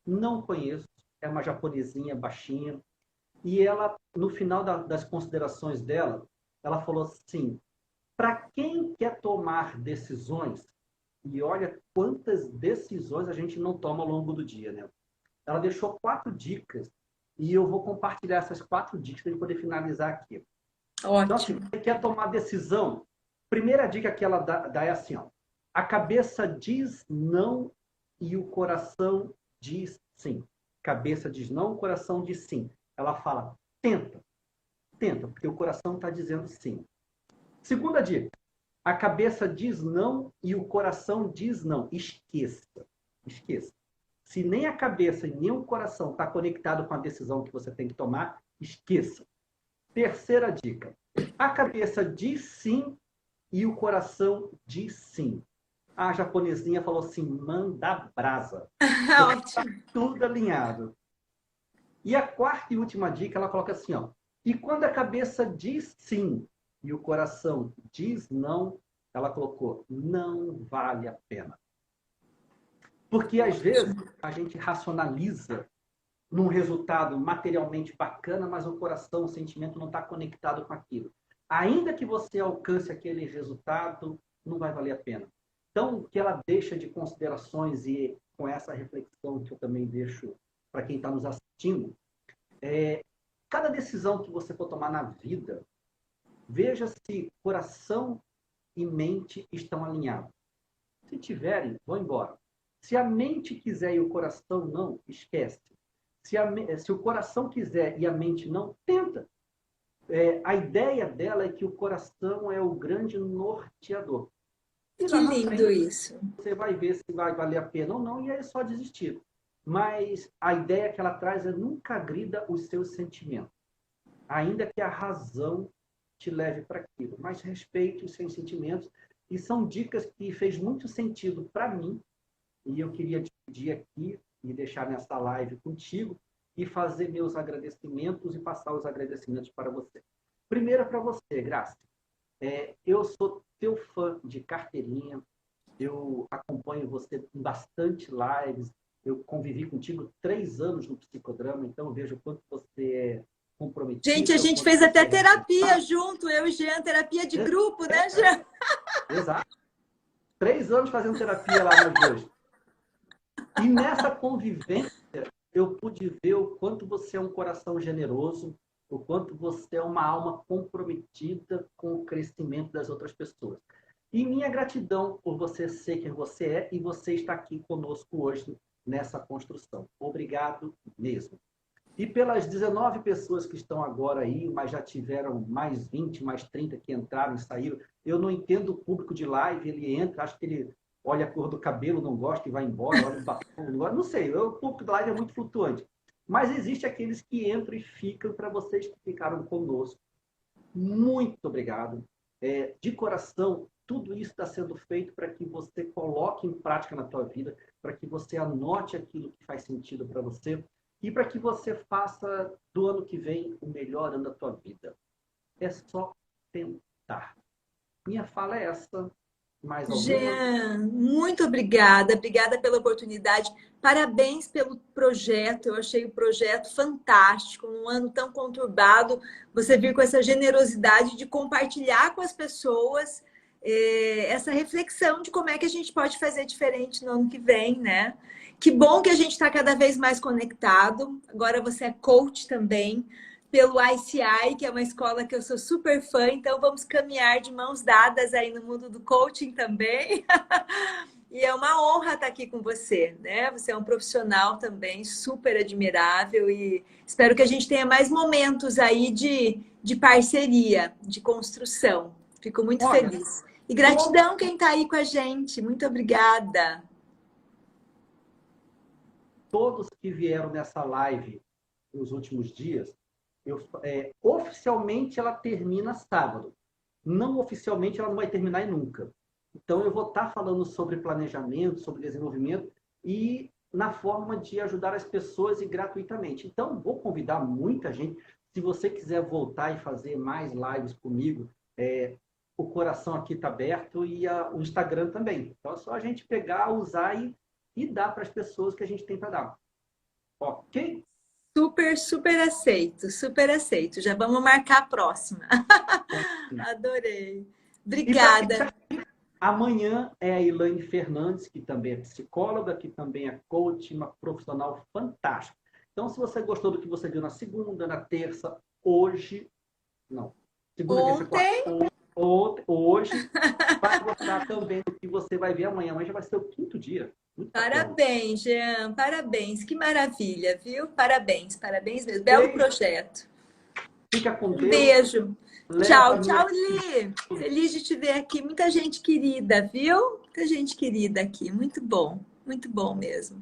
Não conheço, é uma japonesinha baixinha. E ela, no final das considerações dela, ela falou assim: para quem quer tomar decisões, e olha quantas decisões a gente não toma ao longo do dia, né? Ela deixou 4 dicas e eu vou compartilhar essas 4 dicas para a gente poder finalizar aqui. Ótimo. Então, se você quer tomar decisão, primeira dica que ela dá é assim, ó: a cabeça diz não e o coração diz sim. Cabeça diz não, o coração diz sim. Ela fala: tenta, porque o coração está dizendo sim. Segunda dica: a cabeça diz não e o coração diz não. Esqueça. Se nem a cabeça e nem o coração está conectado com a decisão que você tem que tomar, esqueça. Terceira dica: a cabeça diz sim e o coração diz sim. A japonesinha falou assim: manda brasa. Está tudo alinhado. E a quarta e última dica, ela coloca assim, ó: e quando a cabeça diz sim e o coração diz não, ela colocou: não vale a pena. Porque às vezes a gente racionaliza num resultado materialmente bacana, mas o coração, o sentimento não está conectado com aquilo. Ainda que você alcance aquele resultado, não vai valer a pena. Então, o que ela deixa de considerações, e com essa reflexão que eu também deixo para quem está nos assistindo, cada decisão que você for tomar na vida, veja se coração e mente estão alinhados. Se tiverem, vão embora. Se a mente quiser e o coração não, esquece. Se o coração quiser e a mente não, tenta. A ideia dela é que o coração é o grande norteador. E Que lá na lindo frente, isso. você vai ver se vai valer a pena ou não, e aí é só desistir. Mas a ideia que ela traz é: nunca agrida os seus sentimentos. Ainda que a razão te leve para aquilo, mas respeite os seus sentimentos. E são dicas que fez muito sentido para mim, e eu queria dividir aqui e deixar nessa live contigo e fazer meus agradecimentos e passar os agradecimentos para você. Primeiro para você, Graça. Eu sou teu fã de carteirinha, eu acompanho você em bastante lives, eu convivi contigo 3 anos no psicodrama, então eu vejo o quanto você é comprometida. Gente, a gente fez até terapia junto, eu e Jean, terapia de grupo, né, Jean? Exato. 3 anos fazendo terapia lá nos dois. E nessa convivência, eu pude ver o quanto você é um coração generoso, o quanto você é uma alma comprometida com o crescimento das outras pessoas. E minha gratidão por você ser quem você é e você estar aqui conosco hoje nessa construção. Obrigado mesmo. E pelas 19 pessoas que estão agora aí, mas já tiveram mais 20, mais 30 que entraram e saíram. Eu não entendo o público de live, ele entra, acho que ele olha a cor do cabelo, não gosta e vai embora, olha o batom, não sei, o público da live é muito flutuante. Mas existe aqueles que entram e ficam. Para vocês que ficaram conosco, muito obrigado. De coração, tudo isso está sendo feito para que você coloque em prática na tua vida, para que você anote aquilo que faz sentido para você e para que você faça do ano que vem o melhor ano da tua vida. É só tentar. Minha fala é essa. Mais alguma? Jean, muito obrigada. Obrigada pela oportunidade. Parabéns pelo projeto. Eu achei o projeto fantástico. Num ano tão conturbado, você vir com essa generosidade de compartilhar com as pessoas essa reflexão de como é que a gente pode fazer diferente no ano que vem, né? Que bom que a gente está cada vez mais conectado. Agora você é coach também pelo ICI, que é uma escola que eu sou super fã, então vamos caminhar de mãos dadas aí no mundo do coaching também. E é uma honra estar aqui com você, né? Você é um profissional também super admirável e espero que a gente tenha mais momentos aí de parceria, de construção. Fico muito feliz. E gratidão quem está aí com a gente. Muito obrigada. Todos que vieram nessa live nos últimos dias, oficialmente ela termina sábado. Não oficialmente ela não vai terminar nunca. Então eu vou estar falando sobre planejamento, sobre desenvolvimento e na forma de ajudar as pessoas e gratuitamente. Então vou convidar muita gente. Se você quiser voltar e fazer mais lives comigo, o coração aqui está aberto e o Instagram também. Então é só a gente pegar, usar e dar para as pessoas que a gente tem para dar. Ok? Super, super aceito, super aceito. Já vamos marcar a próxima. Adorei. Obrigada. Amanhã é a Elaine Fernandes, que também é psicóloga, que também é coach, uma profissional fantástica. Então, se você gostou do que você viu na segunda, na terça, hoje... Não. Segunda, terça, quarta. Hoje, vai gostar também do que você vai ver amanhã. Amanhã já vai ser o 5º dia. Parabéns, Jean. Parabéns. Que maravilha, viu? Parabéns. Parabéns mesmo. Belo projeto. Fica com Deus. Um beijo. Tchau, tchau, Li. Feliz de te ver aqui. Muita gente querida, viu? Muita gente querida aqui. Muito bom mesmo.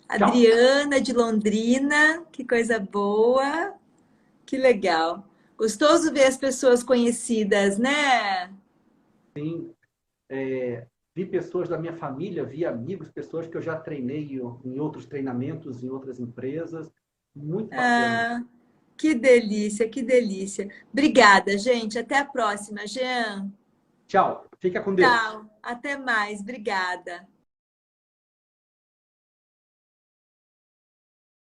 Tchau. Adriana de Londrina, que coisa boa. Que legal. Gostoso ver as pessoas conhecidas, né? Sim. Vi pessoas da minha família, vi amigos, pessoas que eu já treinei em outros treinamentos, em outras empresas. Muito bacana. Que delícia, que delícia. Obrigada, gente. Até a próxima, Jean. Tchau. Fica com Deus. Tchau. Até mais. Obrigada.